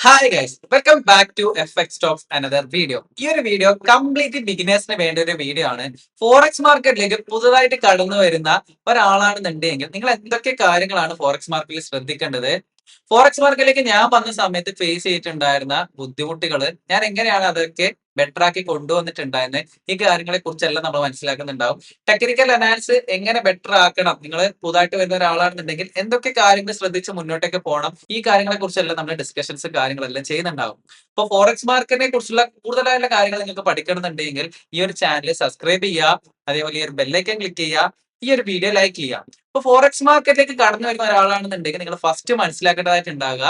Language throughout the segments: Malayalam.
Hi guys welcome back to FX talks another video. ഈ ഒരു വീഡിയോ കംപ്ലീറ്റ് ബിഗിനേഴ്സിന് വേണ്ട ഒരു വീഡിയോ ആണ്. ഫോറക്സ് മാർക്കറ്റിലേക്ക് പുതുതായിട്ട് കടന്നു വരുന്ന ഒരാളാണെന്നുണ്ടെങ്കിൽ നിങ്ങൾ എന്തൊക്കെ കാര്യങ്ങളാണ് ഫോറക്സ് മാർക്കറ്റിൽ ശ്രദ്ധിക്കേണ്ടത്? ഫോറക്സ് മാർക്കറ്റിലേക്ക് ഞാൻ വന്ന സമയത്ത് ഫേസ് ചെയ്തിട്ടുണ്ടായിരുന്ന ബുദ്ധിമുട്ടുകൾ, ഞാൻ എങ്ങനെയാണ് അതൊക്കെ ബെറ്റർ ആക്കി കൊണ്ടുവന്നിട്ടുണ്ടായിരുന്നത്, ഈ കാര്യങ്ങളെ കുറിച്ചെല്ലാം നമ്മൾ മനസ്സിലാക്കുന്നുണ്ടാവും. ടെക്നിക്കൽ അനാലിസിസ് എങ്ങനെ ബെറ്റർ ആക്കണം, നിങ്ങൾ പുതുതായിട്ട് വരുന്ന ഒരാളാണെന്നുണ്ടെങ്കിൽ എന്തൊക്കെ കാര്യങ്ങൾ ശ്രദ്ധിച്ച് മുന്നോട്ടേക്ക് പോകണം, ഈ കാര്യങ്ങളെ കുറിച്ചെല്ലാം നമ്മൾ ഡിസ്കഷൻസ് കാര്യങ്ങളെല്ലാം ചെയ്യുന്നുണ്ടാവും. ഇപ്പോൾ ഫോറക്സ് മാർക്കറ്റിനെ കുറിച്ചുള്ള കൂടുതലായുള്ള കാര്യങ്ങൾ നിങ്ങൾക്ക് പഠിക്കണമെന്നുണ്ടെങ്കിൽ ഈ ഒരു ചാനൽ സബ്സ്ക്രൈബ് ചെയ്യുക, അതേപോലെ ഈ ഒരു ബെല്ലൈക്കൻ ക്ലിക്ക് ചെയ്യുക, ഈ ഒരു വീഡിയോ ലൈക്ക് ചെയ്യുക. ഇപ്പൊ ഫോറക്സ് മാർക്കറ്റിലേക്ക് കടന്നു വരുന്ന ഒരാളാണെന്നുണ്ടെങ്കിൽ നിങ്ങൾ ഫസ്റ്റ് മനസ്സിലാക്കേണ്ടതായിട്ടുണ്ടാകുക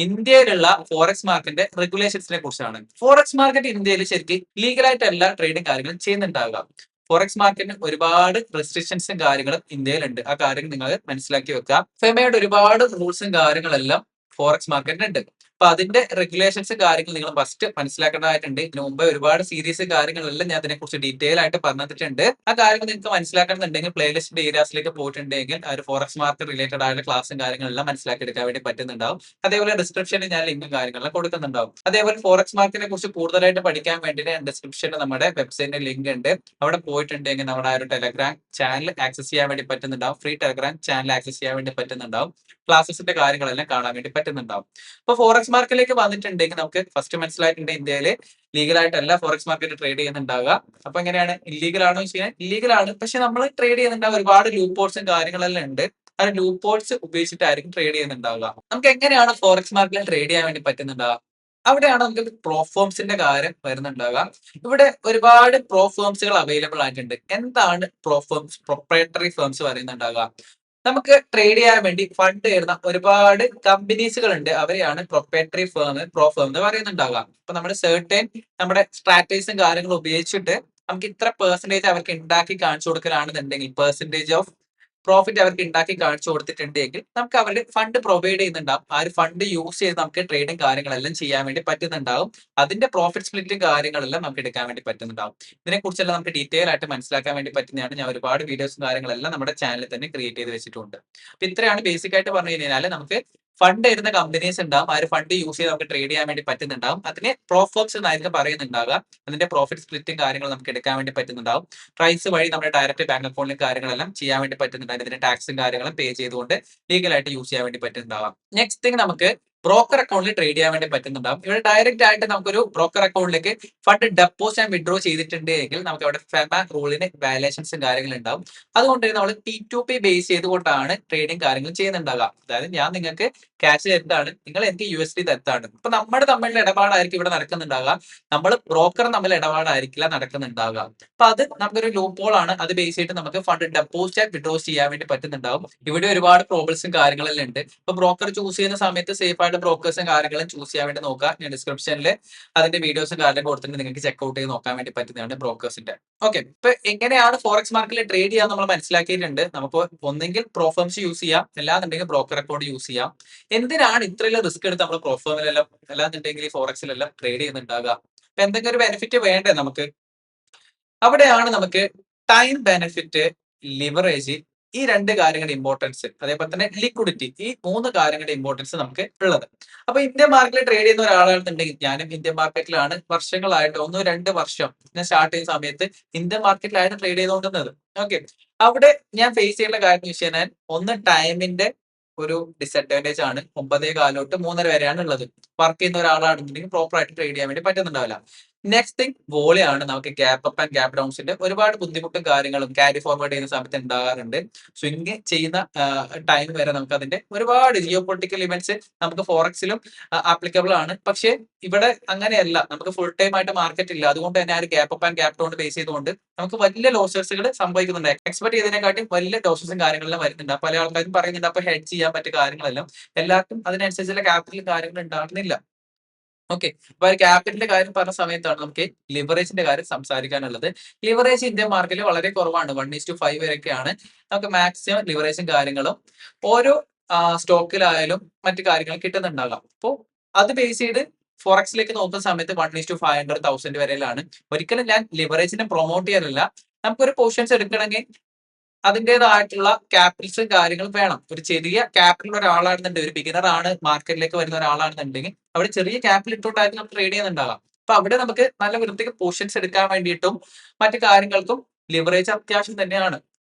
ഇന്ത്യയിലുള്ള ഫോറക്സ് മാർക്കറ്റിന്റെ റെഗുലേഷൻസിനെ കുറിച്ചാണ്. ഫോറക്സ് മാർക്കറ്റ് ഇന്ത്യയിൽ ശരിക്കും ലീഗലായിട്ടല്ല ട്രേഡിംഗ് കാര്യങ്ങളും ചെയ്യുന്നുണ്ടാകുക. ഫോറക്സ് മാർക്കറ്റിന് ഒരുപാട് റെസ്ട്രിക്ഷൻസും കാര്യങ്ങളും ഇന്ത്യയിലുണ്ട്. ആ കാര്യങ്ങൾ നിങ്ങൾ മനസ്സിലാക്കി വെക്കുക. ഫെമയുടെ ഒരുപാട് റൂൾസും കാര്യങ്ങളെല്ലാം ഫോറക്സ് മാർക്കറ്റിനുണ്ട്. അപ്പൊ അതിന്റെ റെഗുലേഷൻസ് കാര്യങ്ങൾ നിങ്ങൾ ഫസ്റ്റ് മനസ്സിലാക്കേണ്ടതായിട്ടുണ്ട്. ഇതിനു മുമ്പ് ഒരുപാട് സീരീസ് കാര്യങ്ങളെല്ലാം ഞാൻ അതിനെക്കുറിച്ച് ഡീറ്റെയിൽ ആയിട്ട് പറഞ്ഞിട്ടുണ്ട്. ആ കാര്യങ്ങൾ നിങ്ങൾക്ക് മനസ്സിലാക്കണമെന്നുണ്ടെങ്കിൽ പ്ലേലിസ്റ്റ് ഏരിയാസിലേക്ക് പോയിട്ടുണ്ടെങ്കിൽ ആ ഒരു ഫോറക്സ് മാർക്കറ്റ് റിലേറ്റഡ് ആയിട്ടുള്ള ക്ലാസും കാര്യങ്ങളെല്ലാം മനസ്സിലാക്കി എടുക്കാൻ വേണ്ടി പറ്റുന്നുണ്ടാവും. അതേപോലെ ഡിസ്ക്രിപ്ഷനിൽ ഞാൻ ലിങ്കും കാര്യങ്ങളെല്ലാം കൊടുക്കുന്നുണ്ടാവും. അതേപോലെ ഫോറക്സ് മാർക്കറ്റിനെ കുറിച്ച് കൂടുതലായിട്ട് പഠിക്കാൻ വേണ്ടിയിട്ട് ഡിസ്ക്രിപ്ഷനിൽ നമ്മുടെ വെബ്സൈറ്റിന്റെ ലിങ്ക് ഉണ്ട്. അവിടെ പോയിട്ടുണ്ടെങ്കിൽ നമ്മുടെ ആ ഒരു ടെലഗ്രാം ചാനൽ ആക്സസ് ചെയ്യാൻ വേണ്ടി പറ്റുന്നുണ്ടാവും. ഫ്രീ ടെലഗ്രാം ചാനൽ ആക്സസ് ചെയ്യാൻ വേണ്ടി പറ്റുന്നുണ്ടാവും. ക്ലാസ്സസിന്റെ കാര്യങ്ങളെല്ലാം കാണാൻ വേണ്ടി പറ്റുന്നുണ്ടാവും. ഇപ്പൊ ഫോറക്സ് മാർക്കറ്റിലേക്ക് വന്നിട്ടുണ്ടെങ്കിൽ നമുക്ക് ഫസ്റ്റ് മനസ്സിലായിട്ടുണ്ട് ഇന്ത്യയില് ലീഗലായിട്ടല്ല ഫോറക്സ് മാർക്കറ്റ് ട്രേഡ് ചെയ്യുന്നുണ്ടാവുക. അപ്പൊ എങ്ങനെയാണ്, ഇല്ലീഗൽ ആണോ എന്ന് വെച്ചാൽ ഇല്ലീഗൽ ആണ്. പക്ഷെ നമ്മൾ ട്രേഡ് ചെയ്യുന്നുണ്ടാവുക ഒരുപാട് ലൂപ്പോൾസും കാര്യങ്ങളെല്ലാം ഉണ്ട്. ആ ലൂപ്പോൾസ് ഉപയോഗിച്ചിട്ടായിരിക്കും ട്രേഡ് ചെയ്യുന്നുണ്ടാവുക. നമുക്ക് എങ്ങനെയാണ് ഫോറക്സ് മാർക്കറ്റിൽ ട്രേഡ് ചെയ്യാൻ വേണ്ടി പറ്റുന്നുണ്ടാവുക? അവിടെയാണ് നമുക്ക് പ്രോഫോംസിന്റെ കാര്യം വരുന്നുണ്ടാവുക. ഇവിടെ ഒരുപാട് പ്രോഫോംസുകൾ അവൈലബിൾ ആയിട്ടുണ്ട്. എന്താണ് പ്രോഫോംസ്? Proprietary firms പറയുന്നുണ്ടാവുക. നമുക്ക് ട്രേഡ് ചെയ്യാൻ വേണ്ടി ഫണ്ട് തരുന്ന ഒരുപാട് കമ്പനീസുകൾ ഉണ്ട്. അവരെയാണ് പ്രൊപ്രൈറ്ററി ഫേം, പ്രോ ഫേം എന്ന് പറയുന്നുണ്ടാവുക. അപ്പൊ നമ്മൾ സെർട്ടൈൻ നമ്മുടെ സ്ട്രാറ്റജീസും കാര്യങ്ങളും ഉപയോഗിച്ചിട്ട് നമുക്ക് ഇത്ര പെർസെന്റേജ് അവർക്ക് ഉണ്ടാക്കി കാണിച്ചു കൊടുക്കലാണെന്നുണ്ടെങ്കിൽ, പെർസെന്റേജ് ഓഫ് പ്രോഫിറ്റ് അവർക്ക് ഉണ്ടാക്കി കാണിച്ചു കൊടുത്തിട്ടുണ്ടെങ്കിൽ നമുക്ക് അവരുടെ ഫണ്ട് പ്രൊവൈഡ് ചെയ്യുന്നുണ്ടാവും. ആ ഒരു ഫണ്ട് യൂസ് ചെയ്ത് നമുക്ക് ട്രേഡും കാര്യങ്ങളെല്ലാം ചെയ്യാൻ വേണ്ടി പറ്റുന്നുണ്ടാവും. അതിന്റെ പ്രോഫിറ്റ് സ്പ്ലിറ്റും കാര്യങ്ങളെല്ലാം നമുക്ക് എടുക്കാൻ വേണ്ടി പറ്റുന്നുണ്ടാവും. ഇതിനെക്കുറിച്ചെല്ലാം നമുക്ക് ഡീറ്റെയിൽ ആയിട്ട് മനസ്സിലാക്കാൻ വേണ്ടി പറ്റുന്നതാണ്. ഞാൻ ഒരുപാട് വീഡിയോസും കാര്യങ്ങളെല്ലാം നമ്മുടെ ചാനലിൽ തന്നെ ക്രിയേറ്റ് ചെയ്ത് വെച്ചിട്ടുണ്ട്. അപ്പൊ ഇത്രയാണ് ബേസിക് ആയിട്ട് പറഞ്ഞു കഴിഞ്ഞാൽ നമുക്ക് ഫണ്ട് തരുന്ന കമ്പനീസ് ഉണ്ടാവും. ആ ഒരു ഫണ്ട് യൂസ് ചെയ്ത് നമുക്ക് ട്രേഡ് ചെയ്യാൻ വേണ്ടി പറ്റുന്നുണ്ടാവും. അതിനെ പ്രോഫോക്സ് എന്നായിരിക്കും പറയുന്നുണ്ടാവുക. അതിന്റെ പ്രോഫിറ്റ് സ്പ്ലിറ്റും കാര്യങ്ങളും നമുക്ക് എടുക്കാൻ വേണ്ടി പറ്റുന്നുണ്ടാവും. പ്രൈസ് വഴി നമ്മുടെ ഡയറക്റ്റ് ബാങ്ക് അക്കൗണ്ടിലും കാര്യങ്ങളെല്ലാം ചെയ്യാൻ വേണ്ടി പറ്റുന്നുണ്ടാവും. ഇതിന്റെ ടാക്സും കാര്യങ്ങളും പേ ചെയ്തുകൊണ്ട് ലീഗലായിട്ട് യൂസ് ചെയ്യാൻ വേണ്ടി പറ്റുന്നുണ്ടാവാം. നെക്സ്റ്റ് തിങ്, നമുക്ക് ബ്രോക്കർ അക്കൗണ്ടിൽ ട്രേഡ് ചെയ്യാൻ വേണ്ടി പറ്റുന്നുണ്ടാവും. ഇവിടെ ഡയറക്റ്റ് ആയിട്ട് നമുക്കൊരു ബ്രോക്കർ അക്കൗണ്ടിലേക്ക് ഫണ്ട് ഡെപ്പോസിറ്റ് ആൻഡ് വിഡ്രോ ചെയ്തിട്ടുണ്ട് എങ്കിൽ നമുക്ക് അവിടെ ഫെമ റൂളിന് വയലേഷൻസും കാര്യങ്ങളും ഉണ്ടാവും. അതുകൊണ്ട് നമ്മൾ P2P ബേസ് ചെയ്തുകൊണ്ടാണ് ട്രേഡിംഗ് കാര്യങ്ങൾ ചെയ്യുന്നുണ്ടാകാം. അതായത് ഞാൻ നിങ്ങൾക്ക് ക്യാഷ് തരുന്നതാണ്, നിങ്ങൾ എനിക്ക് USD തരുന്നതാണ്. ഇപ്പൊ നമ്മുടെ തമ്മിലുള്ള ഇടപാടായിരിക്കും ഇവിടെ നടക്കുന്നുണ്ടാകുക. നമ്മൾ ബ്രോക്കർ തമ്മിൽ ഇടപാടായിരിക്കില്ല നടക്കുന്നുണ്ടാകുക. അപ്പൊ അത് നമുക്കൊരു ലൂപ്പ് ഹോൾ ആണ്. അത് ബേസ് ചെയ്തിട്ട് നമുക്ക് ഫണ്ട് ഡെപ്പോസിറ്റ് ആൻഡ് വിഡ്രോ ചെയ്യാൻ വേണ്ടി പറ്റുന്നുണ്ടാവും. ഇവിടെ ഒരുപാട് പ്രോബ്ലംസും കാര്യങ്ങളെല്ലാം ഉണ്ട്. ഇപ്പൊ ബ്രോക്കർ ചൂസ് ചെയ്യുന്ന സമയത്ത് സേഫ് ആയിട്ട് ബ്രോക്കേഴ്സും കാര്യങ്ങളും ചൂസ് ചെയ്യാൻ വേണ്ടി നോക്കുക. ഞാൻ ഡിസ്ക്രിപ്ഷനിൽ അതിന്റെ വീഡിയോസും കാര്യങ്ങളും കൊടുത്തിട്ട് നിങ്ങൾക്ക് ചെക്ക് ഔട്ട് ചെയ്ത് നോക്കാൻ വേണ്ടി പറ്റുന്നതാണ് ബ്രോക്കേഴ്സിന്റെ. ഓക്കെ, ഇപ്പൊ എങ്ങനെയാണ് ഫോറക്സ് മാർക്കറ്റിൽ ട്രേഡ് ചെയ്യാൻ നമ്മൾ മനസ്സിലാക്കിയിട്ടുണ്ട്. നമുക്ക് ഒന്നെങ്കിൽ പ്രോഫേംസ് യൂസ് ചെയ്യാം, അല്ലാന്നുണ്ടെങ്കിൽ ബ്രോക്കർ അക്കൗണ്ട് യൂസ് ചെയ്യാം. എന്തിനാണ് ഇത്രയും റിസ്ക് എടുത്ത് നമ്മൾ പ്രോഫേമിലെല്ലാം അല്ലാന്നുണ്ടെങ്കിൽ ഈ ഫോറക്സിലെല്ലാം ട്രേഡ് ചെയ്യുന്നുണ്ടാകുക? അപ്പൊ എന്തെങ്കിലും ഒരു ബെനിഫിറ്റ് വേണ്ടേ നമുക്ക്? അവിടെയാണ് നമുക്ക് ടൈം ബെനിഫിറ്റ്, ലിവറേജ്, ഈ രണ്ട് കാര്യങ്ങളുടെ ഇമ്പോർട്ടൻസ്, അതേപോലെ തന്നെ ലിക്വിഡിറ്റി, ഈ മൂന്ന് കാര്യങ്ങളുടെ ഇമ്പോർട്ടൻസ് നമുക്ക് ഉള്ളത്. അപ്പൊ ഇന്ത്യൻ മാർക്കറ്റിൽ ട്രേഡ് ചെയ്യുന്ന ഒരാളാണെന്നുണ്ടെങ്കിൽ, ഞാനും ഇന്ത്യൻ മാർക്കറ്റിലാണ് വർഷങ്ങളായിട്ട് 1-2 വർഷം ഞാൻ സ്റ്റാർട്ട് ചെയ്യുന്ന സമയത്ത് ഇന്ത്യൻ മാർക്കറ്റിലാണ് ട്രേഡ് ചെയ്തുകൊണ്ടിരുന്നത്. ഓക്കെ, അവിടെ ഞാൻ ഫേസ് ചെയ്യേണ്ട കാര്യം എന്ന് വെച്ച് കഴിഞ്ഞാൽ, ഒന്ന് ടൈമിന്റെ ഒരു ഡിസഡ്വാൻറ്റേജ് ആണ്. 9:15 തൊട്ട് 3:30 വരെയാണ് ഉള്ളത്. വർക്ക് ചെയ്യുന്ന ഒരാളാണെന്നുണ്ടെങ്കിൽ പ്രോപ്പർ ആയിട്ട് ട്രേഡ് ചെയ്യാൻ വേണ്ടി പറ്റുന്നുണ്ടാവില്ല. നെക്സ്റ്റ് തിങ് വോളിയാണ്. നമുക്ക് ഗ്യാപ്പ് അപ്പ് ആൻഡ് ഗ്യാപ്പ് ഡൗൺസിന്റെ ഒരുപാട് ബുദ്ധിമുട്ടും കാര്യങ്ങളും ക്യാരി ഫോർവേഡ് ചെയ്യുന്ന സമയത്ത് ഉണ്ടാകാറുണ്ട്. സ്വിംഗ് ചെയ്യുന്ന ടൈം വരെ നമുക്ക് അതിന്റെ ഒരുപാട് ജിയോ പൊളിറ്റിക്കൽ ഇവന്റ്സ് നമുക്ക് ഫോറക്സിലും ആപ്ലിക്കബിൾ ആണ്. പക്ഷേ ഇവിടെ അങ്ങനെയല്ല, നമുക്ക് ഫുൾ ടൈം ആയിട്ട് മാർക്കറ്റ് ഇല്ല. അതുകൊണ്ട് തന്നെ ആ ഒരു gap up and gap down base ചെയ്തുകൊണ്ട് നമുക്ക് വലിയ ലോസസുകൾ സംഭവിക്കുന്നുണ്ട്. എക്സ്പെക്ട് ചെയ്തതിനെക്കാട്ടി വലിയ ലോസസും കാര്യങ്ങളെല്ലാം വരുന്നുണ്ട്. പല ആൾക്കാരും പറയുന്നുണ്ട് അപ്പൊ ഹെഡ് ചെയ്യാൻ പറ്റിയ കാര്യങ്ങളെല്ലാം എല്ലാവർക്കും അതിനനുസരിച്ചുള്ള ക്യാപിറ്റൽ കാര്യങ്ങൾ ഉണ്ടാകുന്നില്ല. ഓക്കെ, അപ്പൊ ഒരു ക്യാപിറ്റലിന്റെ കാര്യം പറഞ്ഞ സമയത്താണ് നമുക്ക് ലിവറേജിന്റെ കാര്യം സംസാരിക്കാനുള്ളത്. ലിവറേജ് ഇന്ത്യൻ മാർക്കറ്റിൽ വളരെ കുറവാണ്. 1:5 വരെയൊക്കെയാണ് നമുക്ക് മാക്സിമം ലിവറേജും കാര്യങ്ങളും ഓരോ സ്റ്റോക്കിലായാലും മറ്റു കാര്യങ്ങളും കിട്ടുന്നുണ്ടാകാം. അപ്പോൾ അത് ബേസ് ചെയ്ത് ഫോറക്സിലേക്ക് നോക്കുന്ന സമയത്ത് 1:500, 1000 വരെയിലാണ്. ഒരിക്കലും ഞാൻ ലിവറേജിനെ പ്രൊമോട്ട് ചെയ്യാനല്ല. നമുക്കൊരു പൊസിഷൻസ് എടുക്കണമെങ്കിൽ അതിൻ്റെതായിട്ടുള്ള ക്യാപിറ്റൽസും കാര്യങ്ങളും വേണം. ഒരു ചെറിയ ക്യാപിറ്റൽ ഒരാളാണെന്നുണ്ടെങ്കിൽ, ഒരു ബിഗിനർ ആണ് മാർക്കറ്റിലേക്ക് വരുന്ന ഒരാളാണെന്നുണ്ടെങ്കിൽ അവിടെ ചെറിയ ക്യാപിറ്റൽ ഇട്ടുകൊണ്ടായിരിക്കും നമ്മൾ ട്രേഡ് ചെയ്യുന്നുണ്ടാകാം. അപ്പൊ അവിടെ നമുക്ക് നല്ല വൃത്തിക്ക് പൊസിഷൻസ് എടുക്കാൻ വേണ്ടിയിട്ടും മറ്റു കാര്യങ്ങൾക്കും ലിവറേജ് അത്യാവശ്യം തന്നെയാണ്.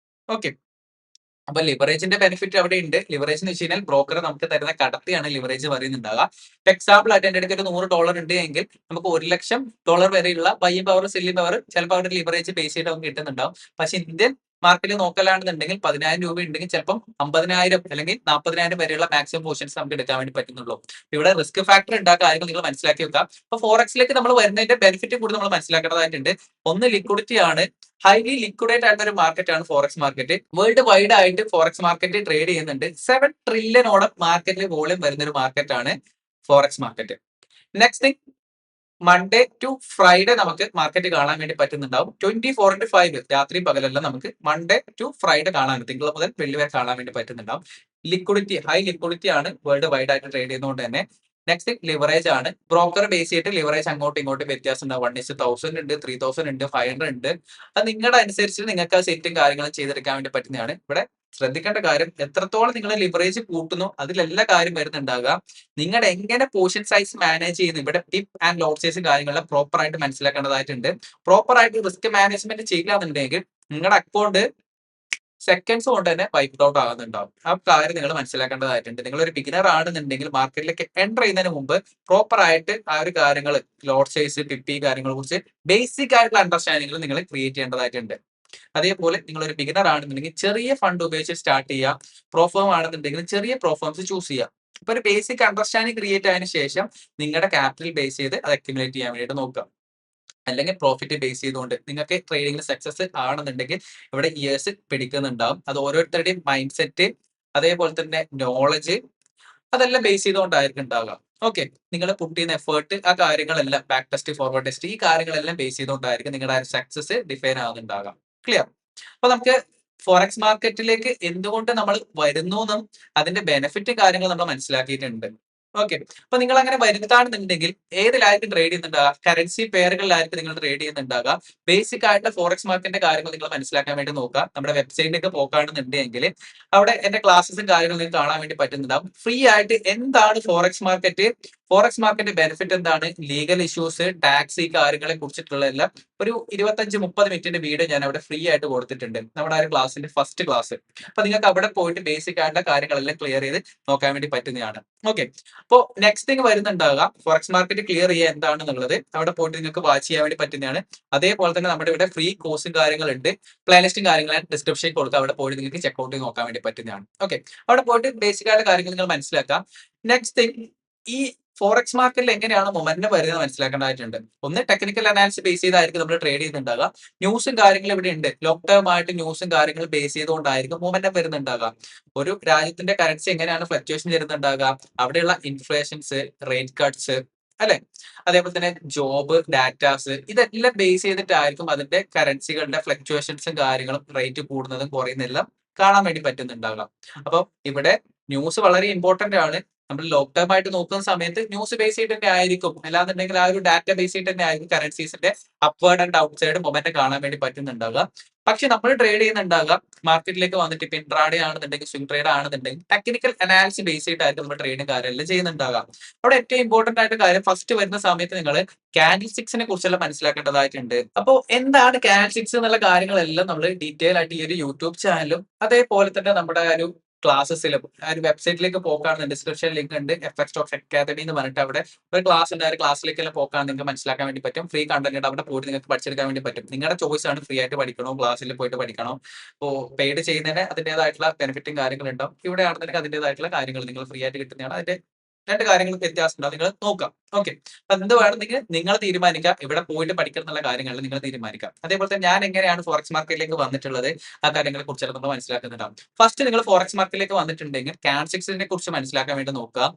ഓക്കെ. അപ്പൊ ലിവറേജിന്റെ ബെനിഫിറ്റ് അവിടെ ഉണ്ട്. ലിവറേജ് എന്ന് വെച്ച് കഴിഞ്ഞാൽ ബ്രോക്കർ നമുക്ക് തരുന്ന കടത്തിയാണ് ലിവറേജ് പറയുന്നുണ്ടാവുക. എക്സാമ്പിൾ ആയിട്ട് എന്റെ അടുത്ത് ഒരു $100 ഉണ്ട് എങ്കിൽ നമുക്ക് $1,00,000 വരെയുള്ള ബൈയിങ് പവർ സെല്ലിംഗ് പവർ ചിലപ്പോൾ അവിടെ ലിവറേജ് ബേസ് ചെയ്ത് നമുക്ക് കിട്ടുന്നുണ്ടാവും. പക്ഷെ ഇന്ത്യൻ മാർക്കറ്റിൽ നോക്കലാണെന്നുണ്ടെങ്കിൽ 10,000 രൂപ ഉണ്ടെങ്കിൽ ചിലപ്പം 50,000 അല്ലെങ്കിൽ 40,000 വരെയുള്ള മാക്സിമം പൊസിഷൻസ് നമുക്ക് എടുക്കാൻ വേണ്ടി പറ്റുന്നുള്ളൂ. ഇവിടെ റിസ്ക് ഫാക്ടർ ഉണ്ടാക്കുക കാര്യങ്ങൾ നിങ്ങൾ മനസ്സിലാക്കി വെക്കാം. അപ്പൊ ഫോറക്സിലേക്ക് നമ്മൾ വരുന്നതിന്റെ ബെനിഫിറ്റ് കൂടി നമ്മൾ മനസ്സിലാക്കേണ്ടതായിട്ടുണ്ട്. ഒന്ന് ലിക്വിഡിറ്റി ആണ്. ഹൈലി ലിക്വിഡേറ്റ് ആയിട്ടുള്ള ഒരു മാർക്കറ്റ് ആണ് ഫോറക്സ് മാർക്കറ്റ്. വേൾഡ് വൈഡ് ആയിട്ട് ഫോറക്സ് മാർക്കറ്റ് ട്രേഡ് ചെയ്യുന്നുണ്ട്. 7 ട്രില്യണോളം മാർക്കറ്റിൽ വോളിയം വരുന്ന ഒരു മാർക്കറ്റ് ആണ് forex market. Next thing, Monday to Friday നമുക്ക് മാർക്കറ്റ് കാണാൻ വേണ്ടി പറ്റുന്നുണ്ടാവും. 24/5 രാത്രി പകലല്ല, നമുക്ക് മൺഡേ ടു ഫ്രൈഡേ കാണാൻ, തിങ്കൾ മുതൽ വെള്ളി വരെ കാണാൻ വേണ്ടി പറ്റുന്നുണ്ടാവും. ലിക്വിഡിറ്റി, ഹൈ ലിക്വിഡിറ്റി ആണ് വേൾഡ് വൈഡ് ആയിട്ട് ട്രേഡ് ചെയ്യുന്നതുകൊണ്ട് തന്നെ. നെക്സ്റ്റ് ലിവറേജ് ആണ്. ബ്രോക്കർ ബേസ് ചെയ്തിട്ട് ലിവറേജ് അങ്ങോട്ടും ഇങ്ങോട്ടും വ്യത്യാസം ഉണ്ടാവും. 1:1000 ഉണ്ട്, 3000 ഉണ്ട്, 500 ഉണ്ട്. അത് നിങ്ങളുടെ അനുസരിച്ച് നിങ്ങൾക്ക് ആ സെറ്റും കാര്യങ്ങളും ചെയ്തെടുക്കാൻ വേണ്ടി പറ്റുന്നതാണ്. ഇവിടെ ശ്രദ്ധിക്കേണ്ട കാര്യം, എത്രത്തോളം നിങ്ങൾ ലിവറേജ് കൂട്ടുന്നു അതിലെല്ലാ കാര്യം വരുന്നുണ്ടാകുക. നിങ്ങൾ എങ്ങനെ പോർഷൻ സൈസ് മാനേജ് ചെയ്യുന്നു, ഇവിടെ ടിപ്പ് ആൻഡ് ലോസേഴ്സും കാര്യങ്ങളെല്ലാം പ്രോപ്പർ ആയിട്ട് മനസ്സിലാക്കേണ്ടതായിട്ടുണ്ട്. പ്രോപ്പർ ആയിട്ട് റിസ്ക് മാനേജ്മെന്റ് ചെയ്യില്ലാന്നുണ്ടെങ്കിൽ നിങ്ങളുടെ അക്കൗണ്ട് സെക്കൻഡ്സ് കൊണ്ട് തന്നെ വൈപ്പ് ഔട്ട് ആകുന്നുണ്ടാവും. ആ കാര്യം നിങ്ങൾ മനസ്സിലാക്കേണ്ടതായിട്ടുണ്ട്. നിങ്ങൾ ഒരു ബിഗിനർ ആണെന്നുണ്ടെങ്കിൽ മാർക്കറ്റിലേക്ക് എൻ്റർ ചെയ്യുന്നതിന് മുമ്പ് പ്രോപ്പർ ആയിട്ട് ആ ഒരു കാര്യങ്ങൾ, ലോഡ് സൈസ്, ടിപ്പി കാര്യങ്ങളെ കുറിച്ച് ബേസിക് ആയിട്ടുള്ള അണ്ടർസ്റ്റാൻഡിംഗുകൾ നിങ്ങൾ ക്രിയേറ്റ് ചെയ്യേണ്ടതായിട്ടുണ്ട്. അതേപോലെ നിങ്ങൾ ഒരു ബിഗിനർ ആണെന്നുണ്ടെങ്കിൽ ചെറിയ ഫണ്ട് ഉപയോഗിച്ച് സ്റ്റാർട്ട് ചെയ്യുക. പ്രോഫോം ആണെന്നുണ്ടെങ്കിൽ ചെറിയ പ്രോഫോംസ് ചൂസ് ചെയ്യുക. ഇപ്പൊ ഒരു ബേസിക് അണ്ടർസ്റ്റാൻഡിംഗ് ക്രിയേറ്റ് ആയതിനു ശേഷം നിങ്ങളുടെ ക്യാപിറ്റൽ ബേസ് ചെയ്ത് അത് അക്യുമുലേറ്റ് ചെയ്യാൻ വേണ്ടിയിട്ട് നോക്കുക. അല്ലെങ്കിൽ പ്രോഫിറ്റ് ബേസ് ചെയ്തുകൊണ്ട് നിങ്ങൾക്ക് ട്രേഡിംഗിൽ സക്സസ് ആണെന്നുണ്ടെങ്കിൽ ഇവിടെ ഇയേഴ്സ് പിടിക്കുന്നുണ്ടാവും. അത് ഓരോരുത്തരുടെയും മൈൻഡ് സെറ്റ്, അതേപോലെ തന്നെ നോളജ്, അതെല്ലാം ബേസ് ചെയ്തുകൊണ്ടായിരിക്കും ഉണ്ടാവുക. ഓക്കെ. നിങ്ങൾ പുട്ട് ചെയ്യുന്ന എഫേർട്ട്, ആ കാര്യങ്ങളെല്ലാം ബാക്ക് ടെസ്റ്റ്, ഫോർവേഡ് ടെസ്റ്റ്, ഈ കാര്യങ്ങളെല്ലാം ബേസ് ചെയ്തുകൊണ്ടായിരിക്കും നിങ്ങളുടെ ആ സക്സസ് ഡിഫൈൻ ആവുന്നുണ്ടാകാം. ക്ലിയർ? അപ്പൊ നമുക്ക് ഫോറക്സ് മാർക്കറ്റിലേക്ക് എന്തുകൊണ്ട് നമ്മൾ വരുന്നു എന്നും അതിന്റെ ബെനിഫിറ്റ് കാര്യങ്ങൾ നമ്മൾ മനസ്സിലാക്കിയിട്ടുണ്ട്. ഓക്കെ. അപ്പൊ നിങ്ങൾ അങ്ങനെ വരുന്നതാണെന്നുണ്ടെങ്കിൽ ഏതിലായിരിക്കും ട്രേഡ് ചെയ്യുന്നുണ്ടാകുക? കറൻസി പെയറുകളിലായിരിക്കും നിങ്ങൾ ട്രേഡ് ചെയ്യുന്നുണ്ടാകുക. ബേസിക് ആയിട്ടുള്ള ഫോറക്സ് മാർക്കറ്റിന്റെ കാര്യങ്ങൾ നിങ്ങൾ മനസ്സിലാക്കാൻ വേണ്ടി നോക്കുക. നമ്മുടെ വെബ്സൈറ്റിലേക്ക് പോക്കുകയാണെന്നുണ്ടെങ്കിൽ അവിടെ എന്റെ ക്ലാസ്സും കാര്യങ്ങളും നിങ്ങൾക്ക് കാണാൻ വേണ്ടി പറ്റുന്നുണ്ടാവും. ഫ്രീ ആയിട്ട് എന്താണ് forex market, forex market benefit എന്താണ്, ലീഗൽ ഇഷ്യൂസ്, ടാക്സ്, ഈ കാര്യങ്ങളെ കുറിച്ചിട്ടുള്ള എല്ലാം ഒരു 25-30 മിനിറ്റിന്റെ വീഡിയോ ഞാൻ അവിടെ ഫ്രീ ആയിട്ട് കൊടുത്തിട്ടുണ്ട്. നമ്മുടെ ആ ഒരു ക്ലാസ്സിന്റെ ഫസ്റ്റ് ക്ലാസ്. അപ്പൊ നിങ്ങൾക്ക് അവിടെ പോയിട്ട് ബേസിക് ആയിട്ടുള്ള കാര്യങ്ങളെല്ലാം ക്ലിയർ ചെയ്ത് നോക്കാൻ വേണ്ടി പറ്റുന്നതാണ്. ഓക്കെ. അപ്പോ നെക്സ്റ്റ് തിങ് വരുന്നുണ്ടാകുക, ഫോറക്സ് മാർക്കറ്റ് ക്ലിയർ ചെയ്യുക എന്താണെന്നുള്ളത് അവിടെ പോയിട്ട് നിങ്ങൾക്ക് വാച്ച് ചെയ്യാൻ വേണ്ടി പറ്റുന്നതാണ്. അതേപോലെ തന്നെ നമ്മുടെ ഇവിടെ ഫ്രീ കോഴ്സും കാര്യങ്ങളുണ്ട്. പ്ലേലിസ്റ്റും കാര്യങ്ങളും ഡിസ്ക്രിപ്ഷനിൽ കൊടുക്കുക. അവിടെ പോയിട്ട് നിങ്ങൾക്ക് ചെക്ക്ഔട്ട് ചെയ്ത് നോക്കാൻ വേണ്ടി പറ്റുന്നതാണ്. ഓക്കെ. അവിടെ പോയിട്ട് ബേസിക് ആയിട്ടുള്ള കാര്യങ്ങൾ നിങ്ങൾ മനസ്സിലാക്കാം. നെക്സ്റ്റ് തിങ്, ഈ ഫോറക്സ് മാർക്കറ്റിൽ എങ്ങനെയാണ് മൊമെന്റം വരുന്നത് മനസ്സിലാക്കേണ്ടതായിട്ടുണ്ട്. ഒന്ന് ടെക്നിക്കൽ അനാലിസിസ് ബേസ് ചെയ്തായിരിക്കും നമ്മൾ ട്രേഡ് ചെയ്യുന്നുണ്ടാകുക. ന്യൂസും കാര്യങ്ങളും ഇവിടെ ഉണ്ട്. ലോങ് ടേം ആയിട്ട് ന്യൂസും കാര്യങ്ങളും ബേസ് ചെയ്തുകൊണ്ടായിരിക്കും മൊമെന്റം വരുന്നുണ്ടാകുക. ഒരു രാജ്യത്തിന്റെ കറൻസി എങ്ങനെയാണ് ഫ്ലക്ച്വേഷൻ വരുന്നുണ്ടാകുക, അവിടെയുള്ള ഇൻഫ്ലേഷൻസ്, റേറ്റ് കട്ട്സ്, അല്ലെ, അതേപോലെ തന്നെ ജോബ് ഡാറ്റാസ്, ഇതെല്ലാം ബേസ് ചെയ്തിട്ടായിരിക്കും അതിന്റെ കറൻസികളുടെ ഫ്ലക്ച്വേഷൻസും കാര്യങ്ങളും, റേറ്റ് കൂടുന്നതും കുറയുന്നതെല്ലാം കാണാൻ വേണ്ടി പറ്റുന്നുണ്ടാകാം. അപ്പൊ ഇവിടെ ന്യൂസ് വളരെ ഇമ്പോർട്ടന്റ് ആണ്. നമ്മൾ ലോങ് ടേം ആയിട്ട് നോക്കുന്ന സമയത്ത് ന്യൂസ് ബേസ് ചെയ്തിട്ട് തന്നെ ആയിരിക്കും, അല്ലാന്നുണ്ടെങ്കിൽ ആ ഒരു ഡാറ്റ ബേസ് ചെയ്തിട്ട് തന്നെ ആയിരിക്കും കറൻസീസിന്റെ upward and outside moment കാണാൻ വേണ്ടി പറ്റുന്നുണ്ടാകുക. പക്ഷെ നമ്മൾ ട്രേഡ് ചെയ്യുന്നുണ്ടാകുക മാർക്കറ്റിലേക്ക് വന്നിട്ട് ഇപ്പൊ ഇൻട്രാഡേ ആണെന്നുണ്ടെങ്കിൽ സ്വിംഗ് ട്രേഡ് ആണെന്നുണ്ടെങ്കിൽ ടെക്നിക്കൽ അനാലിസിസ് ബേസ് ചെയ്തിട്ടായിരിക്കും നമ്മൾ ട്രേഡും കാര്യമെല്ലാം ചെയ്യുന്നുണ്ടാകാം. അവിടെ ഏറ്റവും ഇമ്പോർട്ടന്റ് ആയിട്ട് കാര്യം, ഫസ്റ്റ് വരുന്ന സമയത്ത് നിങ്ങൾ കാൻഡിൽ സ്റ്റിക്സിനെ കുറിച്ചെല്ലാം മനസ്സിലാക്കേണ്ടതായിട്ടുണ്ട്. അപ്പോൾ എന്താണ് കാൻഡിൽ സ്റ്റിക്സ് എന്നുള്ള കാര്യങ്ങളെല്ലാം നമ്മൾ ഡീറ്റെയിൽ ആയിട്ട് ഈ ഒരു യൂട്യൂബ് ചാനലും അതേപോലെ തന്നെ നമ്മുടെ ഒരു ക്ലാസ്സസിലും ആ ഒരു വെബ്സൈറ്റിലേക്ക് പോക്കാണ്, ഡിസ്ക്രിപ്ഷൻ ലിങ്ക് ഉണ്ട്, FX Stocks Academy എന്ന് പറഞ്ഞിട്ട് അവിടെ ഒരു ക്ലാസ് ഉണ്ട്. ആ ഒരു ക്ലാസ്സിലേക്കെല്ലാം പോക്കാണ് നിങ്ങൾക്ക് മനസ്സിലാക്കാൻ വേണ്ടി പറ്റും. ഫ്രീ കണ്ടന്റ് ഉണ്ട്, അവിടെ പോയിട്ട് നിങ്ങൾക്ക് പഠിച്ചെടുക്കാൻ വേണ്ടി പറ്റും. നിങ്ങളുടെ ചോയ്സ് ആണ്, ഫ്രീ ആയിട്ട് പഠിക്കണോ ക്ലാസ്സിൽ പോയിട്ട് പഠിക്കണോ. അപ്പോൾ പെയ്ഡ് ചെയ്യുന്നതിന് അതിൻ്റെതായിട്ടുള്ള ബെനിഫിറ്റും കാര്യങ്ങളും ഉണ്ടാവും. ഇവിടെ ആണെന്നുണ്ടെങ്കിൽ അതിൻ്റെതായിട്ടുള്ള കാര്യങ്ങൾ നിങ്ങൾ ഫ്രീ ആയിട്ട് കിട്ടുന്നതാണ്. അതിന്റെ രണ്ട് കാര്യങ്ങൾ വ്യത്യാസം ഉണ്ടാവും, നിങ്ങൾ നോക്കാം. ഓക്കെ. അപ്പൊ എന്ത് വേണമെങ്കിൽ നിങ്ങൾ തീരുമാനിക്കാം, ഇവിടെ പോയിട്ട് പഠിക്കണം എന്നുള്ള കാര്യങ്ങൾ നിങ്ങൾ തീരുമാനിക്കാം. അതേപോലെ തന്നെ ഞാൻ എങ്ങനെയാണ് ഫോറക്സ് മാർക്കറ്റിലേക്ക് വന്നിട്ടുള്ളത്, ആ കാര്യങ്ങളെ കുറിച്ചെല്ലാം നമ്മൾ മനസ്സിലാക്കുന്നുണ്ടാവും. ഫസ്റ്റ് നിങ്ങൾ ഫോറക്സ് മാർക്കറ്റിലേക്ക് വന്നിട്ടുണ്ടെങ്കിൽ ക്യാൻഡിൽസിനെ കുറിച്ച് മനസ്സിലാക്കാൻ വേണ്ടി നോക്കുക.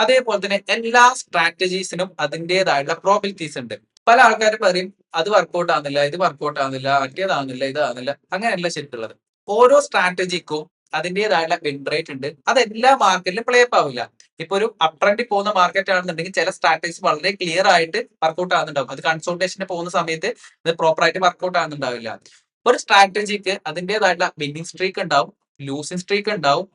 അതേപോലെ തന്നെ എല്ലാ സ്ട്രാറ്റജീസിനും അതിൻ്റെതായിട്ടുള്ള പ്രോബിലിറ്റീസ് ഉണ്ട്. പല ആൾക്കാരും പറയും അത് വർക്ക്ഔട്ട് ആവുന്നില്ല, ഇത് വർക്ക്ഔട്ട് ആവുന്നില്ല, മറ്റേതാവുന്നില്ല, ഇതാവുന്നില്ല, അങ്ങനെയല്ല ശരിക്കുള്ളത്. ഓരോ സ്ട്രാറ്റജിക്കും അതിൻ്റെതായിട്ടുള്ള വിൻ റേറ്റ് ഉണ്ട്. അത് എല്ലാ മാർക്കറ്റിലും പ്ലേ അപ്പ് ആവില്ല. ഇപ്പൊ ഒരു അപ് ട്രെൻഡിൽ പോകുന്ന മാർക്കറ്റ് ആണെന്നുണ്ടെങ്കിൽ ചില സ്ട്രാറ്റജീസ് വളരെ ക്ലിയർ ആയിട്ട് വർക്ക്ഔട്ട് ആവുന്നുണ്ടാവും. അത് കൺസൾട്ടേഷന് പോകുന്ന സമയത്ത് ഇത് പ്രോപ്പർ ആയിട്ട് വർക്ക്ഔട്ട് ആവുന്നുണ്ടാവില്ല. ഒരു സ്ട്രാറ്റജിക്ക് അതിന്റേതായിട്ടുള്ള വിന്നിംഗ് സ്ട്രീക്ക് ഉണ്ടാവും, ലൂസിംഗ് സ്ട്രീക്ക് ഉണ്ടാവും,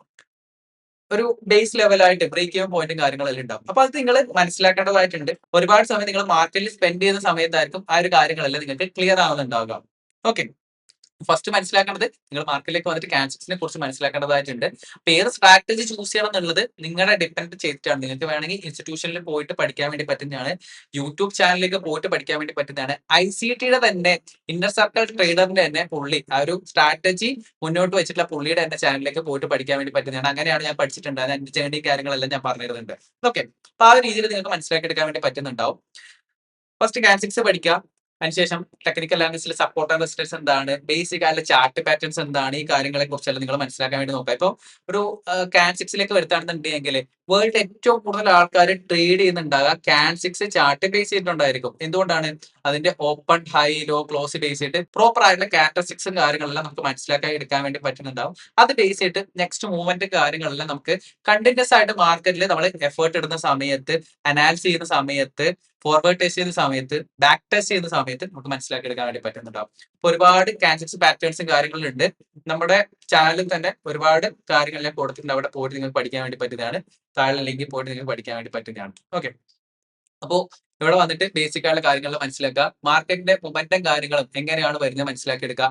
ഒരു ബേസ് ലെവലായിട്ട് ബ്രേക്ക് ഈവൻ പോയിന്റും കാര്യങ്ങളെല്ലാം ഉണ്ടാവും. അപ്പൊ അത് നിങ്ങൾ മനസ്സിലാക്കേണ്ടതായിട്ടുണ്ട്. ഒരുപാട് സമയം നിങ്ങൾ മാർക്കറ്റിൽ സ്പെൻഡ് ചെയ്യുന്ന സമയത്തായിരിക്കും ആ ഒരു കാര്യങ്ങളെല്ലാം നിങ്ങൾക്ക് ക്ലിയർ ആവുന്നുണ്ടാവുക. ഓക്കെ. ഫസ്റ്റ് മനസ്സിലാക്കേണ്ടത് നിങ്ങൾ മാർക്കറ്റിലേക്ക് വന്നിട്ട് ക്യാൻസൽസിനെ കുറിച്ച് മനസ്സിലാക്കേണ്ടതായിട്ടുണ്ട്. അപ്പൊ ഏത് സ്ട്രാറ്റജി ചൂസ് ചെയ്യണം എന്നുള്ളത് നിങ്ങളുടെ ഡിപ്പെൻഡ് ചെയ്തിട്ടാണ്. നിങ്ങൾക്ക് വേണമെങ്കിൽ ഇൻസ്റ്റിറ്റ്യൂഷനിൽ പോയിട്ട് പഠിക്കാൻ വേണ്ടി പറ്റുന്നതാണ്, യൂട്യൂബ് ചാനലിലേക്ക് പോയിട്ട് പഠിക്കാൻ വേണ്ടി പറ്റുന്നതാണ്. ICTയുടെ തന്നെ ഇന്നർ സർക്കിൾ ട്രേഡറിന്റെ തന്നെ പുള്ളി ആ ഒരു സ്ട്രാറ്റജി മുന്നോട്ട് വെച്ചിട്ടുള്ള പുള്ളിയുടെ തന്നെ ചാനലിലേക്ക് പോയിട്ട് പഠിക്കാൻ വേണ്ടി പറ്റുന്നതാണ്. അങ്ങനെയാണ് ഞാൻ പഠിച്ചിട്ടുണ്ട്. അതിന്റെ ജേർണി കാര്യങ്ങളെല്ലാം ഞാൻ പറഞ്ഞു തരുന്നുണ്ട്. ഓക്കെ. അപ്പൊ ആ ഒരു രീതിയിൽ നിങ്ങൾക്ക് മനസ്സിലാക്കി എടുക്കാൻ വേണ്ടി പറ്റുന്നുണ്ടാവും. ഫസ്റ്റ് ക്യാൻസിക്സ് പഠിക്കുക. അതിനുശേഷം ടെക്നിക്കൽ അനാലിസിൽ സപ്പോർട്ട് ആൻഡ് റെസിസ്റ്റൻസ് എന്താണ്, ബേസിക് ആയിട്ടുള്ള ചാർട്ട് പാറ്റേൺസ് എന്താണ്, ഈ കാര്യങ്ങളെ കുറിച്ചെല്ലാം നിങ്ങൾ മനസ്സിലാക്കാൻ വേണ്ടി നോക്കുക. ഇപ്പൊ ഒരു ക്യാൻസിക്സിലേക്ക് വരുത്താണെന്നുണ്ടെങ്കിൽ വേൾഡ് ഏറ്റവും കൂടുതൽ ആൾക്കാർ ട്രേഡ് ചെയ്യുന്നുണ്ടാകുക ക്യാൻസിക്സ് ചാർട്ട് ബേസ് ചെയ്തിട്ടുണ്ടായിരിക്കും. എന്തുകൊണ്ടാണ്? അതിന്റെ open, high, low, close base ചെയ്തിട്ട് പ്രോപ്പർ ആയിട്ടുള്ള ക്യാരക്ടറിസ്റ്റിക്സും കാര്യങ്ങളെല്ലാം നമുക്ക് മനസ്സിലാക്കാൻ എടുക്കാൻ വേണ്ടി പറ്റുന്നുണ്ടാവും. അത് ബേസ് ചെയ്തിട്ട് നെക്സ്റ്റ് മൂവ്മെന്റ് കാര്യങ്ങളെല്ലാം നമുക്ക് കണ്ടിന്യൂസ് ആയിട്ട് മാർക്കറ്റിൽ നമ്മൾ എഫേർട്ട് ഇടുന്ന സമയത്ത്, അനാലിസ് ചെയ്യുന്ന സമയത്ത്, ഫോർവേഡ് ടെസ്റ്റ് ചെയ്യുന്ന സമയത്ത്, ബാക്ക് ടെസ്റ്റ് ചെയ്യുന്ന സമയത്ത് നമുക്ക് മനസ്സിലാക്കി എടുക്കാൻ വേണ്ടി പറ്റുന്നുണ്ടാവും. അപ്പൊ ഒരുപാട് ക്യാൻസൽസ് പാറ്റേൺസും കാര്യങ്ങളും ഉണ്ട്. നമ്മുടെ ചാനലിൽ തന്നെ ഒരുപാട് കാര്യങ്ങൾ ഞാൻ കൊടുത്തിട്ടുണ്ട്. അവിടെ പോയിട്ട് നിങ്ങൾക്ക് പഠിക്കാൻ വേണ്ടി പറ്റുന്നതാണ്. താഴെ ലിങ്കിൽ പോയിട്ട് നിങ്ങൾക്ക് പഠിക്കാൻ വേണ്ടി പറ്റുന്നതാണ്. ഓക്കെ. അപ്പോ ഇവിടെ വന്നിട്ട് ബേസിക് ആയിട്ടുള്ള കാര്യങ്ങൾ മനസ്സിലാക്കുക. മാർക്കറ്റിന്റെ മൊമെന്റം കാര്യങ്ങളും എങ്ങനെയാണ് വരുന്നത് മനസ്സിലാക്കി എടുക്കുക.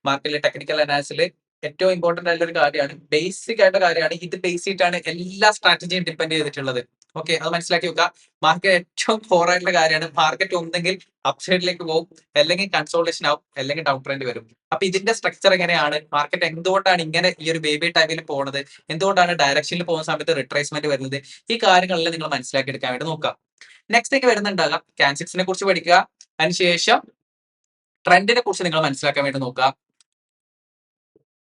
മാർക്കറ്റിലെ ടെക്നിക്കൽ അനാലിസിൽ ഏറ്റവും ഇമ്പോർട്ടന്റ് ആയിട്ടുള്ള ഒരു കാര്യമാണ്, ബേസിക് ആയിട്ടുള്ള കാര്യമാണ്. ഇത് ബേസ് ചെയ്തിട്ടാണ് എല്ലാ സ്ട്രാറ്റജിയും ഡിപ്പെൻഡ് ചെയ്തിട്ടുള്ളത്. ഓക്കെ, അത് മനസ്സിലാക്കി വെക്കുക. മാർക്കറ്റ് ഏറ്റവും കോർ ആയിട്ടുള്ള കാര്യമാണ്. മാർക്കറ്റ് ഒന്നെങ്കിൽ അപ് സൈഡിലേക്ക് പോകും, അല്ലെങ്കിൽ കൺസോൾട്ടേഷൻ ആവും, അല്ലെങ്കിൽ ഡൗൺ ട്രെൻഡ് വരും. അപ്പൊ ഇതിന്റെ സ്ട്രക്ചർ എങ്ങനെയാണ്, മാർക്കറ്റ് എന്തുകൊണ്ടാണ് ഇങ്ങനെ ഈ ഒരു ബേബി ടൈമിൽ പോകുന്നത്, എന്തുകൊണ്ടാണ് ഡയറക്ഷനിൽ പോകുന്ന സമയത്ത് റിട്രേസ്മെന്റ് വരുന്നത്, ഈ കാര്യങ്ങളെല്ലാം നിങ്ങൾ മനസ്സിലാക്കി എടുക്കാൻ വേണ്ടി നോക്കുക. നെക്സ്റ്റ് ഒക്കെ വരുന്നുണ്ടാകാം ക്യാൻസിക്സിനെ കുറിച്ച് പഠിക്കുക. അതിനുശേഷം ട്രെൻഡിനെ കുറിച്ച് നിങ്ങൾ മനസ്സിലാക്കാൻ വേണ്ടി നോക്കുക.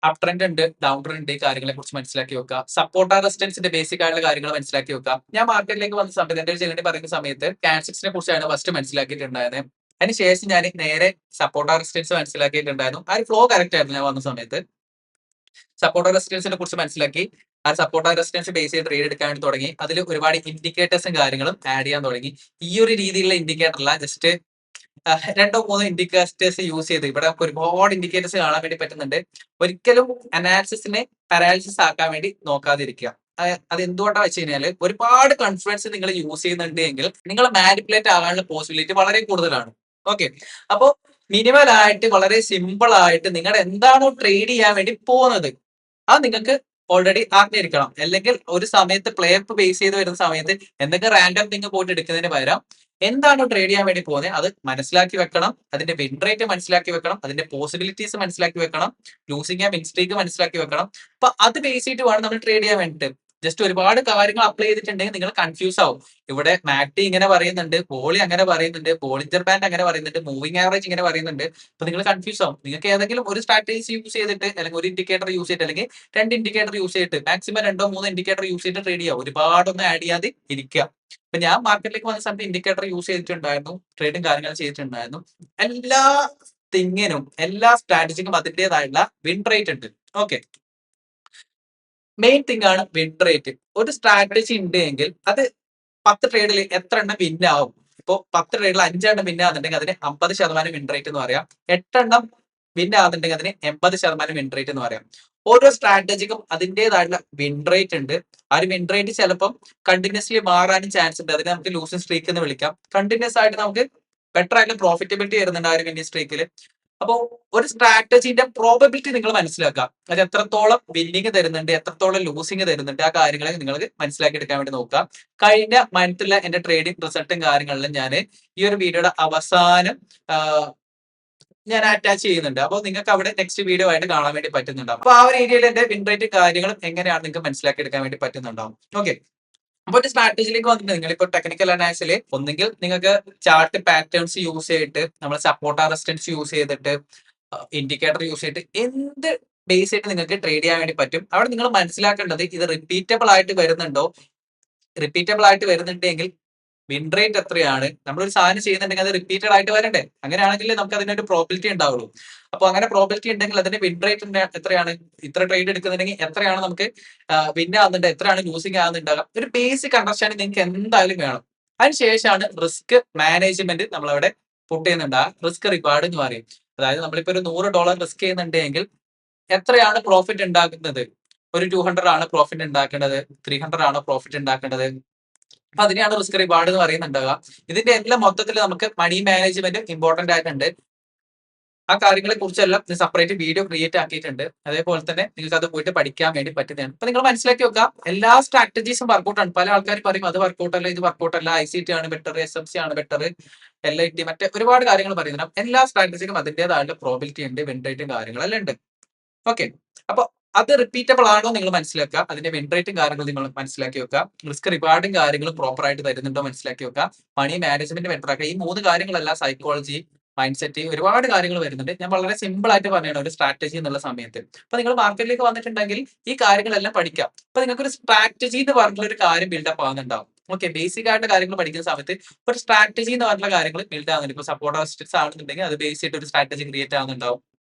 അപ് ട്രെൻഡ് ഉണ്ട്, ഡൗൺ ട്രെൻഡ് ഉണ്ട്, ഈ കാര്യങ്ങളെ കുറിച്ച് മനസ്സിലാക്കി വെക്കുക. സപ്പോർട്ട് റെസിസ്റ്റൻസിന്റെ ബേസിക് ആയിട്ടുള്ള കാര്യങ്ങൾ മനസ്സിലാക്കി വെക്കുക. ഞാൻ മാർക്കറ്റിലേക്ക് വന്ന സമയത്ത് എന്റെ ജേർണി പറയുന്ന സമയത്ത് ക്യാൻസിക്സിനെ കുറിച്ചാണ് ഫസ്റ്റ് മനസ്സിലാക്കിയിട്ടുണ്ടായത്. അതിനുശേഷം ഞാൻ നേരെ സപ്പോർട്ട് റെസിസ്റ്റൻസ് മനസ്സിലാക്കിയിട്ടുണ്ടായിരുന്നു. ആ ഒരു ഫ്ലോ കറക്റ്റ് ആയിരുന്നു. ഞാൻ വന്ന സമയത്ത് സപ്പോർട്ട് റെസിസ്റ്റൻസിനെ കുറിച്ച് മനസ്സിലാക്കി. ആ സപ്പോർട്ട് റെസിസ്റ്റൻസ് ബേസ് ചെയ്ത് ട്രേഡ് എടുക്കാൻ വേണ്ടി തുടങ്ങി. അതിൽ ഒരുപാട് ഇൻഡിക്കേറ്റേഴ്സും കാര്യങ്ങളും ആഡ് ചെയ്യാൻ തുടങ്ങി. ഈ ഒരു രീതിയിലുള്ള ഇൻഡിക്കേറ്റർ അല്ല, ജസ്റ്റ് രണ്ടോ മൂന്നോ ഇൻഡിക്കേറ്റേഴ്സ് യൂസ് ചെയ്ത് ഇവിടെ നമുക്ക് ഒരുപാട് ഇൻഡിക്കേറ്റേഴ്സ് കാണാൻ വേണ്ടി പറ്റുന്നുണ്ട്. ഒരിക്കലും അനാലിസിസിനെ പാരാലിസിസ് ആക്കാൻ വേണ്ടി നോക്കാതിരിക്കുക. അത് എന്തുകൊണ്ടാണ് വെച്ച് കഴിഞ്ഞാൽ ഒരുപാട് കൺഫിഡൻസ് നിങ്ങൾ യൂസ് ചെയ്യുന്നുണ്ട് എങ്കിൽ നിങ്ങൾ മാനിപ്പുലേറ്റ് ആകാനുള്ള പോസിബിലിറ്റി വളരെ കൂടുതലാണ്. ഓക്കെ. അപ്പോ മിനിമൽ ആയിട്ട് വളരെ സിമ്പിൾ ആയിട്ട് നിങ്ങൾ എന്താണോ ട്രേഡ് ചെയ്യാൻ വേണ്ടി പോകുന്നത് അത് നിങ്ങൾക്ക് ഓൾറെഡി അറിഞ്ഞിരിക്കണം. അല്ലെങ്കിൽ ഒരു സമയത്ത് പ്ലേ അപ്പ് ബേസ് ചെയ്ത് വരുന്ന സമയത്ത് എന്തൊക്കെ റാൻഡം തിങ് പോയിട്ട് എടുക്കുന്നതിന് പകരം എന്താണോ ട്രേഡ് ചെയ്യാൻ വേണ്ടി പോകുന്നത് അത് മനസ്സിലാക്കി വെക്കണം. അതിന്റെ വിൻ റേറ്റ് മനസ്സിലാക്കി വെക്കണം. അതിന്റെ പോസിബിലിറ്റീസ് മനസ്സിലാക്കി വെക്കണം. ലൂസിംഗ് ആൻഡ് വിൻ സ്ട്രീക്ക് മനസ്സിലാക്കി വെക്കണം. അപ്പൊ അത് ബേസ് ചെയ്തിട്ട് വേണം നമ്മൾ ട്രേഡ് ചെയ്യാൻ വേണ്ടിയിട്ട്. ജസ്റ്റ് ഒരുപാട് കാര്യങ്ങൾ അപ്ലൈ ചെയ്തിട്ടുണ്ടെങ്കിൽ നിങ്ങൾ കൺഫ്യൂസ് ആവും. ഇവിടെ മാക്ടി ഇങ്ങനെ പറയുന്നുണ്ട്, പോളി അങ്ങനെ പറയുന്നുണ്ട്, ബോളിഞ്ചർ ബാൻഡ് അങ്ങനെ പറയുന്നുണ്ട്, മൂവിംഗ് ആവറേജ് ഇങ്ങനെ പറയുന്നുണ്ട്. അപ്പൊ നിങ്ങൾ കൺഫ്യൂസ് ആവും. നിങ്ങൾക്ക് ഏതെങ്കിലും ഒരു സ്ട്രാറ്റജീസ് യൂസ് ചെയ്തിട്ട് അല്ലെങ്കിൽ ഒരു ഇൻഡിക്കേറ്റർ യൂസ് ചെയ്തിട്ട് അല്ലെങ്കിൽ രണ്ട് ഇൻഡിക്കേറ്റർ യൂസ് ചെയ്തിട്ട് മാക്സിമം രണ്ടോ മൂന്നോ ഇൻഡിക്കേറ്റർ യൂസ് ചെയ്തിട്ട് ട്രേഡ് ചെയ്യുക. ഒരുപാടൊന്നും ആഡ് ചെയ്യാതെ ഇരിക്കുക. ഇപ്പൊ ഞാൻ മാർക്കറ്റിലേക്ക് വന്ന സമയത്ത് ഇൻഡിക്കേറ്റർ യൂസ് ചെയ്തിട്ടുണ്ടായിരുന്നു, ട്രേഡും കാര്യങ്ങൾ ചെയ്തിട്ടുണ്ടായിരുന്നു. എല്ലാ തിങ്ങിനും എല്ലാ സ്ട്രാറ്റജിക്കും അതിൻ്റെതായിട്ടുള്ള വിൻ റേറ്റ് ഉണ്ട്. ഓക്കെ. മെയിൻ തിങ് ആണ് വിൻ റേറ്റ്. ഒരു സ്ട്രാറ്റജി ഉണ്ട് എങ്കിൽ അത് 10 ട്രേഡിൽ എത്ര എണ്ണം വിൻ ആവും. ഇപ്പൊ 10 ട്രേഡിൽ 5 എണ്ണം വിൻ ആകുന്നുണ്ടെങ്കിൽ അതിന് 50% വിൻ റേറ്റ് എന്ന് പറയാം. 8 എണ്ണം വിൻ ആകുന്നുണ്ടെങ്കിൽ അതിന് 80% വിൻ റേറ്റ് എന്ന് പറയാം. ഓരോ സ്ട്രാറ്റജിക്കും അതിൻ്റെതായിട്ടുള്ള വിൻ റേറ്റ് ഉണ്ട്. ആ ഒരു വിൻ റേറ്റ് ചിലപ്പം കണ്ടിന്യൂസ്ലി മാറാനും ചാൻസ് ഉണ്ട്. അതിനെ നമുക്ക് ലൂസിംഗ് സ്ട്രീക്ക് എന്ന് വിളിക്കാം. കണ്ടിന്യൂസ് ആയിട്ട് നമുക്ക് ബെറ്റർ ആയിട്ട് പ്രോഫിറ്റബിലിറ്റി വരുന്നുണ്ട് ആ ഒരു വിന്നിംഗ് സ്ട്രീക്കിൽ. അപ്പോ ഒരു സ്ട്രാറ്റജിന്റെ പ്രോബബിലിറ്റി നിങ്ങൾ മനസ്സിലാക്കുക. അത് എത്രത്തോളം വിന്നിങ് തരുന്നുണ്ട്, എത്രത്തോളം ലൂസിങ് തരുന്നുണ്ട്, ആ കാര്യങ്ങളെ നിങ്ങൾ മനസ്സിലാക്കി എടുക്കാൻ വേണ്ടി നോക്കുക. കഴിഞ്ഞ മന്തിലെ എന്റെ ട്രേഡിംഗ് റിസൾട്ടും കാര്യങ്ങളിലും ഞാൻ ഈ ഒരു വീഡിയോയുടെ അവസാനം ഞാൻ അറ്റാച്ച് ചെയ്യുന്നുണ്ട്. അപ്പോൾ നിങ്ങൾക്ക് അവിടെ നെക്സ്റ്റ് വീഡിയോ ആയിട്ട് കാണാൻ വേണ്ടി പറ്റുന്നുണ്ടാവും. അപ്പൊ ആ ഒരു ഏരിയയിൽ എന്റെ വിൻ റേറ്റ് കാര്യങ്ങളും എങ്ങനെയാണ് നിങ്ങൾക്ക് മനസ്സിലാക്കി എടുക്കാൻ വേണ്ടി പറ്റുന്നുണ്ടാവും. ഓക്കെ. അപ്പൊ ഒരു സ്ട്രാറ്റജിയിലേക്ക് വന്നിട്ട് നിങ്ങളിപ്പോ ടെക്നിക്കൽ അനാലിസിൽ ഒന്നെങ്കിൽ നിങ്ങൾക്ക് ചാർട്ട് പാറ്റേൺസ് യൂസ് ചെയ്തിട്ട് നമ്മൾ സപ്പോർട്ട് റെസിസ്റ്റൻസ് യൂസ് ചെയ്തിട്ട് ഇൻഡിക്കേറ്റർ യൂസ് ചെയ്തിട്ട് എന്ത് ബേസ് ചെയ്തിട്ട് നിങ്ങൾക്ക് ട്രേഡ് ചെയ്യാൻ വേണ്ടി പറ്റും. അവിടെ നിങ്ങൾ മനസ്സിലാക്കേണ്ടത് ഇത് റിപ്പീറ്റബിൾ ആയിട്ട് വരുന്നുണ്ടോ. റിപ്പീറ്റബിൾ ആയിട്ട് വരുന്നുണ്ടെങ്കിൽ വിൻ റേറ്റ് എത്രയാണ്. നമ്മളൊരു സാധനം ചെയ്യുന്നുണ്ടെങ്കിൽ അത് റിപ്പീറ്റഡ് ആയിട്ട് വരണ്ടേ. അങ്ങനെയാണെങ്കിൽ നമുക്ക് അതിനൊരു പ്രോബിലിറ്റി ഉണ്ടാവുള്ളൂ. അപ്പൊ അങ്ങനെ പ്രോബിലിറ്റി ഉണ്ടെങ്കിൽ അതിന്റെ വിൻ റേറ്റ് എത്രയാണ്, ഇത്ര ട്രേഡ് എടുക്കുന്നുണ്ടെങ്കിൽ എത്രയാണ് നമുക്ക് വിൻ ആവുന്നുണ്ട്, എത്രയാണ് ലൂസിംഗ് ആവുന്നുണ്ടാകാം. ഒരു ബേസിക് അണ്ടർസ്റ്റാൻഡിങ് നിങ്ങൾക്ക് എന്തായാലും വേണം. അതിനുശേഷമാണ് റിസ്ക് മാനേജ്മെന്റ് നമ്മളവിടെ പുട്ട് ചെയ്യുന്നുണ്ടാകുക. റിസ്ക് റിവാർഡ് എന്ന് പറയും. അതായത് നമ്മളിപ്പോ ഒരു $100 റിസ്ക് ചെയ്യുന്നുണ്ടെങ്കിൽ എത്രയാണ് പ്രോഫിറ്റ് ഉണ്ടാക്കുന്നത്? ഒരു 200 ആണ് പ്രോഫിറ്റ് ഉണ്ടാക്കേണ്ടത്, 300 ആണോ പ്രോഫിറ്റ് ഉണ്ടാക്കേണ്ടത്? അപ്പൊ അതിനെയാണ് റിസ്ക് റിവാർഡ് എന്ന് പറയുന്നുണ്ടാവുക. ഇതിന്റെ എല്ലാം മൊത്തത്തിൽ നമുക്ക് മണി മാനേജ്മെന്റ് ഇമ്പോർട്ടന്റ് ആയിട്ടുണ്ട്. ആ കാര്യങ്ങളെ കുറിച്ചെല്ലാം സെപ്പറേറ്റ് വീഡിയോ ക്രിയേറ്റ് ആക്കിയിട്ടുണ്ട്. അതേപോലെ തന്നെ നിങ്ങൾക്ക് അത് പോയിട്ട് പഠിക്കാൻ വേണ്ടി പറ്റുന്നതാണ്. അപ്പൊ നിങ്ങൾ മനസ്സിലാക്കി വെക്കുക, എല്ലാ സ്ട്രാറ്റജീസും വർക്കൗട്ട് ആണ്. പല ആൾക്കാർ പറയും അത് വർക്കൗട്ട് അല്ല, ഇത് വർക്കൗട്ട് അല്ല, ICT ആണ് ബെറ്റർ, SMC ആണ് ബെറ്റർ, LIT, മറ്റേ ഒരുപാട് കാര്യങ്ങൾ പറയുന്നുണ്ട്. എല്ലാ സ്ട്രാറ്റജിക്കും അതിന്റേതായിട്ടുള്ള പ്രോബിലിറ്റി ഉണ്ട്, വിൻ റേറ്റും കാര്യങ്ങളെല്ലാം ഉണ്ട്. ഓക്കെ. അപ്പൊ അത് റിപ്പീറ്റബിൾ ആണോ നിങ്ങൾ മനസ്സിലാക്കുക, അതിന്റെ വിൻ റേറ്റും കാര്യങ്ങളും നിങ്ങൾ മനസ്സിലാക്കി വെക്കുക, റിസ്ക് റിവാർഡും കാര്യങ്ങളും പ്രോപ്പർ ആയിട്ട് തരുന്നുണ്ടോ മനസ്സിലാക്കി വെക്കുക, മണി മാനേജ്മെന്റ് ബെറ്റർ ആക്കുക. ഈ 3 കാര്യങ്ങളല്ല, സൈക്കോളജി, മൈൻഡ് സെറ്റ്, ഒരുപാട് കാര്യങ്ങൾ വരുന്നുണ്ട്. ഞാൻ വളരെ സിമ്പിൾ ആയിട്ട് പറഞ്ഞാണ് ഒരു സ്ട്രാറ്റജി എന്നുള്ള സമയത്ത്. അപ്പൊ നിങ്ങൾ മാർക്കറ്റിലേക്ക് വന്നിട്ടുണ്ടെങ്കിൽ ഈ കാര്യങ്ങളെല്ലാം പഠിക്കാം. അപ്പൊ നിങ്ങൾക്ക് ഒരു സ്ട്രാറ്റജി എന്ന് പറഞ്ഞിട്ടുള്ള ഒരു കാര്യം ബിൽഡപ്പ് ആവുന്നുണ്ടാവും. ഓക്കെ, ബേസിക് ആയിട്ട് കാര്യങ്ങൾ പഠിക്കുന്ന സമയത്ത് ഒരു സ്ട്രാറ്റജി എന്ന് പറഞ്ഞിട്ടുള്ള കാര്യങ്ങൾ ബിൽഡ് ആവുന്നുണ്ട്. ഇപ്പൊ സപ്പോർട്ട് റെസിസ്റ്റൻസ് ആണെന്നുണ്ടെങ്കിൽ അത് ബേസ് ചെയ്തിട്ട് ഒരു സ്ട്രാറ്റജി ക്രിയേറ്റ് ആവുന്നുണ്ടാവും.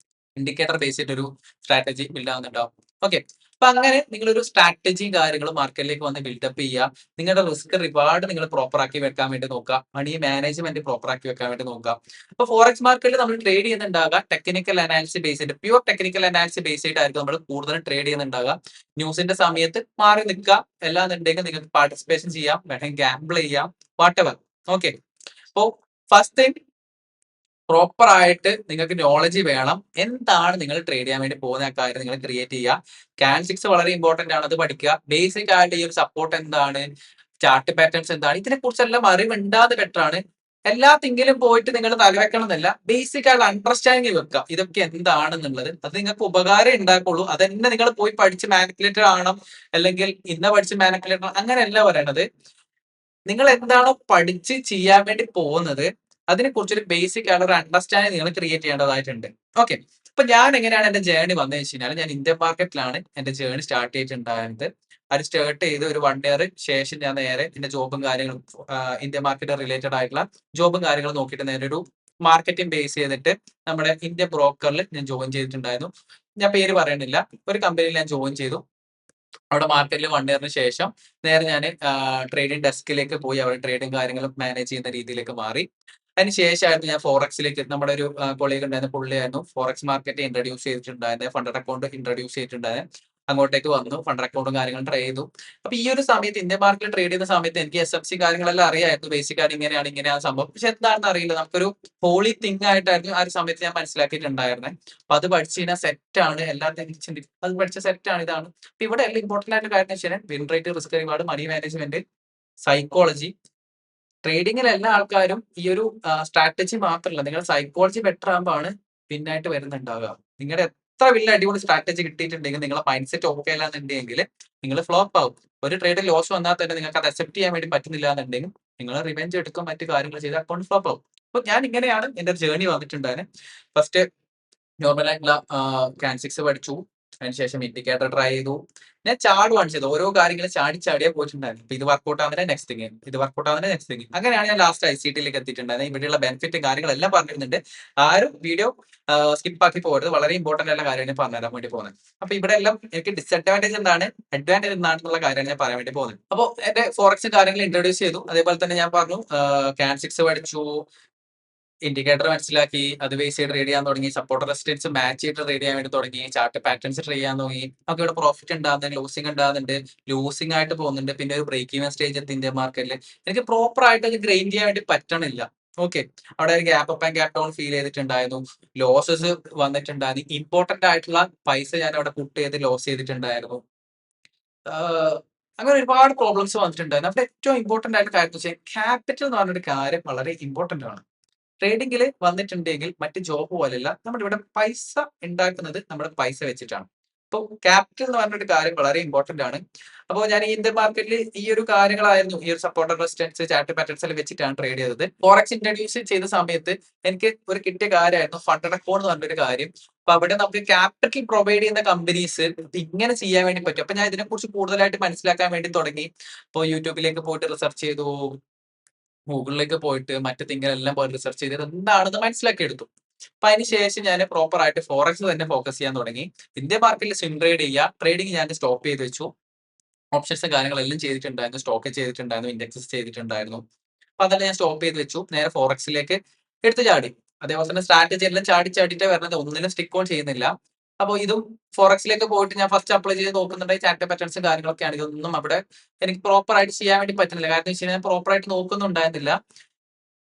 ഇൻഡിക്കേറ്റർ ബേസ് ചെയ്തിട്ട് ഒരു സ്ട്രാറ്റജി ബിൽഡ് ആവുന്നുണ്ടാവും. ഓക്കെ. അപ്പൊ അങ്ങനെ നിങ്ങളൊരു സ്ട്രാറ്റജി കാര്യങ്ങൾ മാർക്കറ്റിലേക്ക് വന്ന് ബിൽഡപ്പ് ചെയ്യുക. നിങ്ങളുടെ റിസ്ക് റിവാർഡ് നിങ്ങൾ പ്രോപ്പർ ആക്കി വെക്കാൻ വേണ്ടി നോക്കുക. മണി മാനേജ്മെന്റ് പ്രോപ്പർ ആക്കി വെക്കാൻ വേണ്ടി നോക്കുക. അപ്പൊ ഫോറക്സ് മാർക്കറ്റിൽ നമ്മൾ ട്രേഡ് ചെയ്യുന്നുണ്ടാകുക ടെക്നിക്കൽ അനാലിസിസ് ബേസ് ചെയ്തിട്ട്, പ്യൂർ ടെക്നിക്കൽ അനാലിസിസ് ബേസ് ചെയ്തിട്ടായിരിക്കും നമ്മൾ കൂടുതലും ട്രേഡ് ചെയ്യുന്നുണ്ടാകുക. ന്യൂസിന്റെ സമയത്ത് മാറി നിൽക്കുക, എല്ലാന്നുണ്ടെങ്കിൽ നിങ്ങൾക്ക് പാർട്ടിസിപ്പേഷൻ ചെയ്യാം, വേണമെങ്കിൽ ഗാംബിൾ ചെയ്യാം, വാട്ട് എവർ. ഓക്കെ. അപ്പോ ഫസ്റ്റ് തിങ്, പ്രോപ്പർ ആയിട്ട് നിങ്ങൾക്ക് നോളജ് വേണം. എന്താണ് നിങ്ങൾ ട്രേഡ് ചെയ്യാൻ വേണ്ടി പോകുന്ന കാര്യം നിങ്ങൾ ക്രിയേറ്റ് ചെയ്യുക. കാൻഡിൽസ് വളരെ ഇമ്പോർട്ടന്റ് ആണ്, അത് പഠിക്കുക. ബേസിക് ആയിട്ട് ഈ ഒരു സപ്പോർട്ട് എന്താണ്, ചാർട്ട് പാറ്റേൺസ് എന്താണ്, ഇതിനെ കുറിച്ചെല്ലാം അറിവുണ്ടാതെ ബെറ്റർ ആണ്. എല്ലാത്തിങ്കിലും പോയിട്ട് നിങ്ങൾ തലവെക്കണം എന്നല്ല, ബേസിക് ആയിട്ട് അണ്ടർസ്റ്റാൻഡിങ് വെക്കുക ഇതൊക്കെ എന്താണെന്നുള്ളത്. അത് നിങ്ങൾക്ക് ഉപകാരം ഉണ്ടാക്കുള്ളൂ. അതന്നെ നിങ്ങൾ പോയി പഠിച്ച് മാനിപ്പുലേറ്റർ ആവണം, അല്ലെങ്കിൽ ഇന്ന പഠിച്ച് മാനിപ്പുലേറ്റർ, അങ്ങനെയല്ല പറയണത്. നിങ്ങൾ എന്താണോ പഠിച്ച് ചെയ്യാൻ വേണ്ടി പോകുന്നത് അതിനെ കുറിച്ചൊരു ബേസിക് ആയിട്ടുള്ള ഒരു അണ്ടർസ്റ്റാൻഡിങ് നിങ്ങൾ ക്രിയേറ്റ് ചെയ്യേണ്ടതായിട്ടുണ്ട്. ഓക്കെ. അപ്പൊ ഞാൻ എങ്ങനെയാണ് എന്റെ ജേർണി വന്നതെന്ന് വെച്ച് കഴിഞ്ഞാൽ, ഞാൻ ഇന്ത്യൻ മാർക്കറ്റിലാണ് എന്റെ ജേർണി സ്റ്റാർട്ട് ചെയ്തിട്ടുണ്ടായിരുന്നത്. അത് സ്റ്റാർട്ട് ചെയ്ത് ഒരു 1 ഇയർ ശേഷം ഞാൻ നേരെ എന്റെ ജോബും കാര്യങ്ങളും, ഇന്ത്യൻ മാർക്കറ്റ് റിലേറ്റഡ് ആയിട്ടുള്ള ജോബും കാര്യങ്ങളും നോക്കിയിട്ട് നേരെ ഒരു മാർക്കറ്റിംഗ് ബേസ് ചെയ്തിട്ട് നമ്മുടെ ഇന്ത്യൻ ബ്രോക്കറിൽ ഞാൻ ജോയിൻ ചെയ്തിട്ടുണ്ടായിരുന്നു. ഞാൻ പേര് പറയണില്ല, ഒരു കമ്പനിയിൽ ഞാൻ ജോയിൻ ചെയ്തു. അവിടെ മാർക്കറ്റിൽ 1 ഇയറിന് ശേഷം നേരെ ഞാൻ ട്രേഡിംഗ് ഡെസ്കിലേക്ക് പോയി അവിടെ ട്രേഡിംഗ് കാര്യങ്ങളും മാനേജ് ചെയ്യുന്ന രീതിയിലേക്ക് മാറി. അതിന് ശേഷമായിരുന്നു ഞാൻ ഫോറക്സിലേക്ക്, നമ്മുടെ ഒരു കൊളീഗ് ഉണ്ടായിരുന്ന പുള്ളിയായിരുന്നു ഫോറക്സ് മാർക്കറ്റ് ഇൻട്രൊഡ്യൂസ് ചെയ്തിട്ടുണ്ടായിരുന്നത്, ഫണ്ടഡ് അക്കൗണ്ട് ഇൻട്രൊഡ്യൂസ് ചെയ്തിട്ടുണ്ടായിരുന്നത്. അങ്ങോട്ടേക്ക് വന്നു, ഫണ്ടഡ് അക്കൗണ്ടും കാര്യങ്ങളും ട്രേഡ് ചെയ്തു. അപ്പൊ ഈ ഒരു സമയത്ത് ഇന്ത്യൻ മാർക്കറ്റിൽ ട്രേഡ് ചെയ്യുന്ന സമയത്ത് എനിക്ക് SMC കാര്യങ്ങളെല്ലാം അറിയായിരുന്നു, ബേസിക് ആയിട്ട് ഇങ്ങനെയാണ് സംഭവം. പക്ഷെ എന്താണെന്ന് അറിയില്ല, നമുക്കൊരു ഹോളി തിങ് ആയിട്ടായിരുന്നു ആ ഒരു സമയത്ത് ഞാൻ മനസ്സിലാക്കിയിട്ടുണ്ടായിരുന്നത്. അപ്പൊ അത് പഠിച്ചു കഴിഞ്ഞാൽ സെറ്റ് ആണ്, എല്ലാത്തിനും ചിന്തിക്കും അത് പഠിച്ച സെറ്റ് ആണ്, ഇതാണ്. അപ്പൊ ഇവിടെ എല്ലാം ഇമ്പോർട്ടന്റ് ആയിട്ട് കാര്യം വെച്ചാൽ win rate, risk reward, money management, psychology. ട്രേഡിങ്ങിൽ എല്ലാ ആൾക്കാരും ഈ ഒരു സ്ട്രാറ്റജി മാത്രമല്ല, നിങ്ങളുടെ സൈക്കോളജി ബെറ്റർ ആകുമ്പോഴാണ് പിന്നായിട്ട് വരുന്നുണ്ടാവുക. നിങ്ങളുടെ എത്ര വലിയ അടിപൊളി സ്ട്രാറ്റജി കിട്ടിയിട്ടുണ്ടെങ്കിൽ നിങ്ങളെ മൈൻഡ് സെറ്റ് ഓക്കെ അല്ലാന്നുണ്ടെങ്കിൽ നിങ്ങൾ ഫ്ലോപ്പ് ആവും. ഒരു ട്രേഡിൽ ലോസ് വന്നാൽ തന്നെ നിങ്ങൾക്ക് അത് അക്സെപ്റ്റ് ചെയ്യാൻ വേണ്ടി പറ്റുന്നില്ല എന്നുണ്ടെങ്കിൽ നിങ്ങൾ റിവെഞ്ച് എടുക്കും, മറ്റു കാര്യങ്ങൾ ചെയ്ത് അക്കൗണ്ട് ഫ്ലോപ്പ് ആവും. അപ്പൊ ഞാൻ ഇങ്ങനെയാണ് എന്റെ ജേർണി വന്നിട്ടുണ്ടായിരുന്നത്. ഫസ്റ്റ് നോർമൽ ആയിട്ടുള്ള കാൻസിക്സ് പഠിച്ചു. അതിനുശേഷം ഇൻഡിക്കേറ്റർ ട്രൈ ചെയ്തു. ഞാൻ ചാടുവാണ് ചെയ്തത്, ഓരോ കാര്യങ്ങളും ചാടിയാ പോയിട്ടുണ്ടായിരുന്നു. ഇപ്പൊ ഇത് വർക്കൗട്ട് ആവുന്നതിന്റെ നെക്സ്റ്റ് തിങ്, ഇത് വർക്കൗട്ട് ആവുന്നതിന്റെ നെക്സ്റ്റ് തിങ്, അങ്ങനെയാണ് ഞാൻ ലാസ്റ്റ് ICTയിലേക്ക് എത്തിയിട്ടുണ്ടായിരുന്നത്. ഇവിടെയുള്ള ബെനിഫിറ്റും കാര്യങ്ങളെല്ലാം പറഞ്ഞിരുന്നുണ്ട്. ആരും വീഡിയോ സ്കിപ്പ് ആക്കി പോകരുത്, വളരെ ഇമ്പോർട്ടന്റ് ആയിട്ടുള്ള കാര്യമാണ് ഞാൻ പറഞ്ഞുതരാൻ വേണ്ടി പോകുന്നത്. അപ്പൊ ഇവിടെ എല്ലാം എനിക്ക് ഡിസഡ്വാൻറ്റേജ് എന്താണ്, അഡ്വാൻറ്റേജ് എന്താണെന്നുള്ള കാര്യമാണ് ഞാൻ പറയാൻ വേണ്ടി പോകുന്നത്. അപ്പോൾ എന്റെ ഫോറക്സ് കാര്യങ്ങൾ ഇൻട്രൊഡ്യൂസ് ചെയ്തു. അതേപോലെ തന്നെ ഞാൻ പറഞ്ഞു കാൻസിക്സ് പഠിച്ചു, ഇൻഡിക്കേറ്റർ മനസ്സിലാക്കി, അത് ബേസ് ചെയ്ത് ട്രേഡ് ചെയ്യാൻ തുടങ്ങി, സപ്പോർട്ട് റെസിസ്റ്റൻസ് മാച്ച് ചെയ്ത് ട്രേഡ് ചെയ്യാൻ വേണ്ടി തുടങ്ങി, ചാർട്ട് പാറ്റേൺസ് ട്രേഡ് ചെയ്യാൻ തുടങ്ങി. നമുക്ക് ഇവിടെ പ്രോഫിറ്റ് ഉണ്ടാകുന്നുണ്ട്, ലൂസിംഗ് ഉണ്ടാകുന്നുണ്ട്, ലൂസിംഗ് ആയിട്ട് പോകുന്നുണ്ട്. പിന്നെ ഒരു ബ്രേക്ക് ഈവൻ സ്റ്റേജ് എത്തി ഇന്ത്യൻ മാർക്കറ്റിൽ. എനിക്ക് പ്രോപ്പർ ആയിട്ട് അത് ഗ്രൈൻഡ് ചെയ്യാൻ വേണ്ടി പറ്റണില്ല. ഓക്കെ. അവിടെ ഒരു gap up and gap down feel ചെയ്തിട്ടുണ്ടായിരുന്നു, ലോസസ് വന്നിട്ടുണ്ടായിരുന്നു. ഇമ്പോർട്ടന്റ് ആയിട്ടുള്ള പൈസ ഞാൻ അവിടെ പുട്ട് ചെയ്ത് ലോസ് ചെയ്തിട്ടുണ്ടായിരുന്നു. ആഹ് അങ്ങനെ ഒരുപാട് പ്രോബ്ലംസ് വന്നിട്ടുണ്ടായിരുന്നു. അവിടെ ഏറ്റവും ഇമ്പോർട്ടന്റ് ആയിട്ട് കാര്യം വെച്ചാൽ ക്യാപിറ്റൽ എന്ന് പറഞ്ഞൊരു കാര്യം വളരെ ഇമ്പോർട്ടന്റ് ആണ്. ട്രേഡിംഗിൽ വന്നിട്ടുണ്ടെങ്കിൽ മറ്റ് ജോബ് പോലെയല്ല, നമ്മുടെ ഇവിടെ പൈസ ഉണ്ടാക്കുന്നത് നമ്മുടെ പൈസ വെച്ചിട്ടാണ്. അപ്പോൾ ക്യാപിറ്റൽ എന്ന് പറഞ്ഞൊരു കാര്യം വളരെ ഇമ്പോർട്ടന്റ് ആണ്. അപ്പോൾ ഞാൻ ഈ ഇന്ത്യൻ മാർക്കറ്റിൽ ഈ ഒരു കാര്യങ്ങളായിരുന്നു, ഈ ഒരു സപ്പോർട്ടർ റെസിസ്റ്റൻസ്, ചാർട്ട് പാറ്റേൺസ് എല്ലാം വെച്ചിട്ടാണ് ട്രേഡ് ചെയ്തത്. ഫോറക്സ് ഇൻട്രൊഡ്യൂസ് ചെയ്ത സമയത്ത് എനിക്ക് ഒരു കിട്ടിയ കാര്യമായിരുന്നു ഫണ്ടഡ് അക്കൗണ്ട് എന്ന് പറഞ്ഞൊരു കാര്യം. അപ്പൊ അവിടെ നമുക്ക് ക്യാപിറ്റൽ പ്രൊവൈഡ് ചെയ്യുന്ന കമ്പനീസ് ഇങ്ങനെ ചെയ്യാൻ വേണ്ടി പറ്റും. അപ്പൊ ഞാൻ ഇതിനെക്കുറിച്ച് കൂടുതലായിട്ട് മനസ്സിലാക്കാൻ വേണ്ടി തുടങ്ങി. അപ്പോൾ യൂട്യൂബിലേക്ക് പോയിട്ട് റിസർച്ച് ചെയ്തു, ഗൂഗിളിലേക്ക് പോയിട്ട് മറ്റു തിങ്കിലെല്ലാം പോയി റിസർച്ച് ചെയ്ത് എന്താണെന്ന് മനസ്സിലാക്കിയെടുത്തു. അപ്പൊ അതിന് ശേഷം ഞാൻ പ്രോപ്പർ ആയിട്ട് ഫോറക്സ് തന്നെ ഫോക്കസ് ചെയ്യാൻ തുടങ്ങി. ഇന്ത്യൻ മാർക്കറ്റിൽ സ്വിംഗ് ട്രേഡ് ചെയ്യുക, ട്രേഡിംഗ് ഞാൻ സ്റ്റോപ്പ് ചെയ്ത് വെച്ചു. ഓപ്ഷൻസ് കാര്യങ്ങളെല്ലാം ചെയ്തിട്ടുണ്ടായിരുന്നു, സ്റ്റോക്ക് ചെയ്തിട്ടുണ്ടായിരുന്നു, ഇൻഡെക്സസ് ചെയ്തിട്ടുണ്ടായിരുന്നു. അപ്പൊ അതെല്ലാം ഞാൻ സ്റ്റോപ്പ് ചെയ്ത് വെച്ചു, നേരെ ഫോറക്സിലേക്ക് എടുത്തു ചാടി. അതേപോലെ തന്നെ സ്ട്രാറ്റജി എല്ലാം ചാടി ചാടിയിട്ടാ വരുന്നത്. ഒന്നിലും സ്റ്റിക്ക് ഓൺ ചെയ്യുന്നില്ല. അപ്പൊ ഇതും ഫോറക്സിലേക്ക് പോയിട്ട് ഞാൻ ഫസ്റ്റ് അപ്ലൈ ചെയ്ത് നോക്കുന്നുണ്ടെങ്കിൽ ചാർട്ട് പാറ്റേൺസും കാര്യങ്ങളൊക്കെയാണ്. ഇതൊന്നും അവിടെ എനിക്ക് പ്രോപ്പർ ആയിട്ട് ചെയ്യാൻ വേണ്ടി പറ്റുന്നില്ല. കാരണം എന്ന് വെച്ച് കഴിഞ്ഞാൽ പ്രോപ്പർ ആയിട്ട് നോക്കുന്നുണ്ടായിരുന്നില്ല.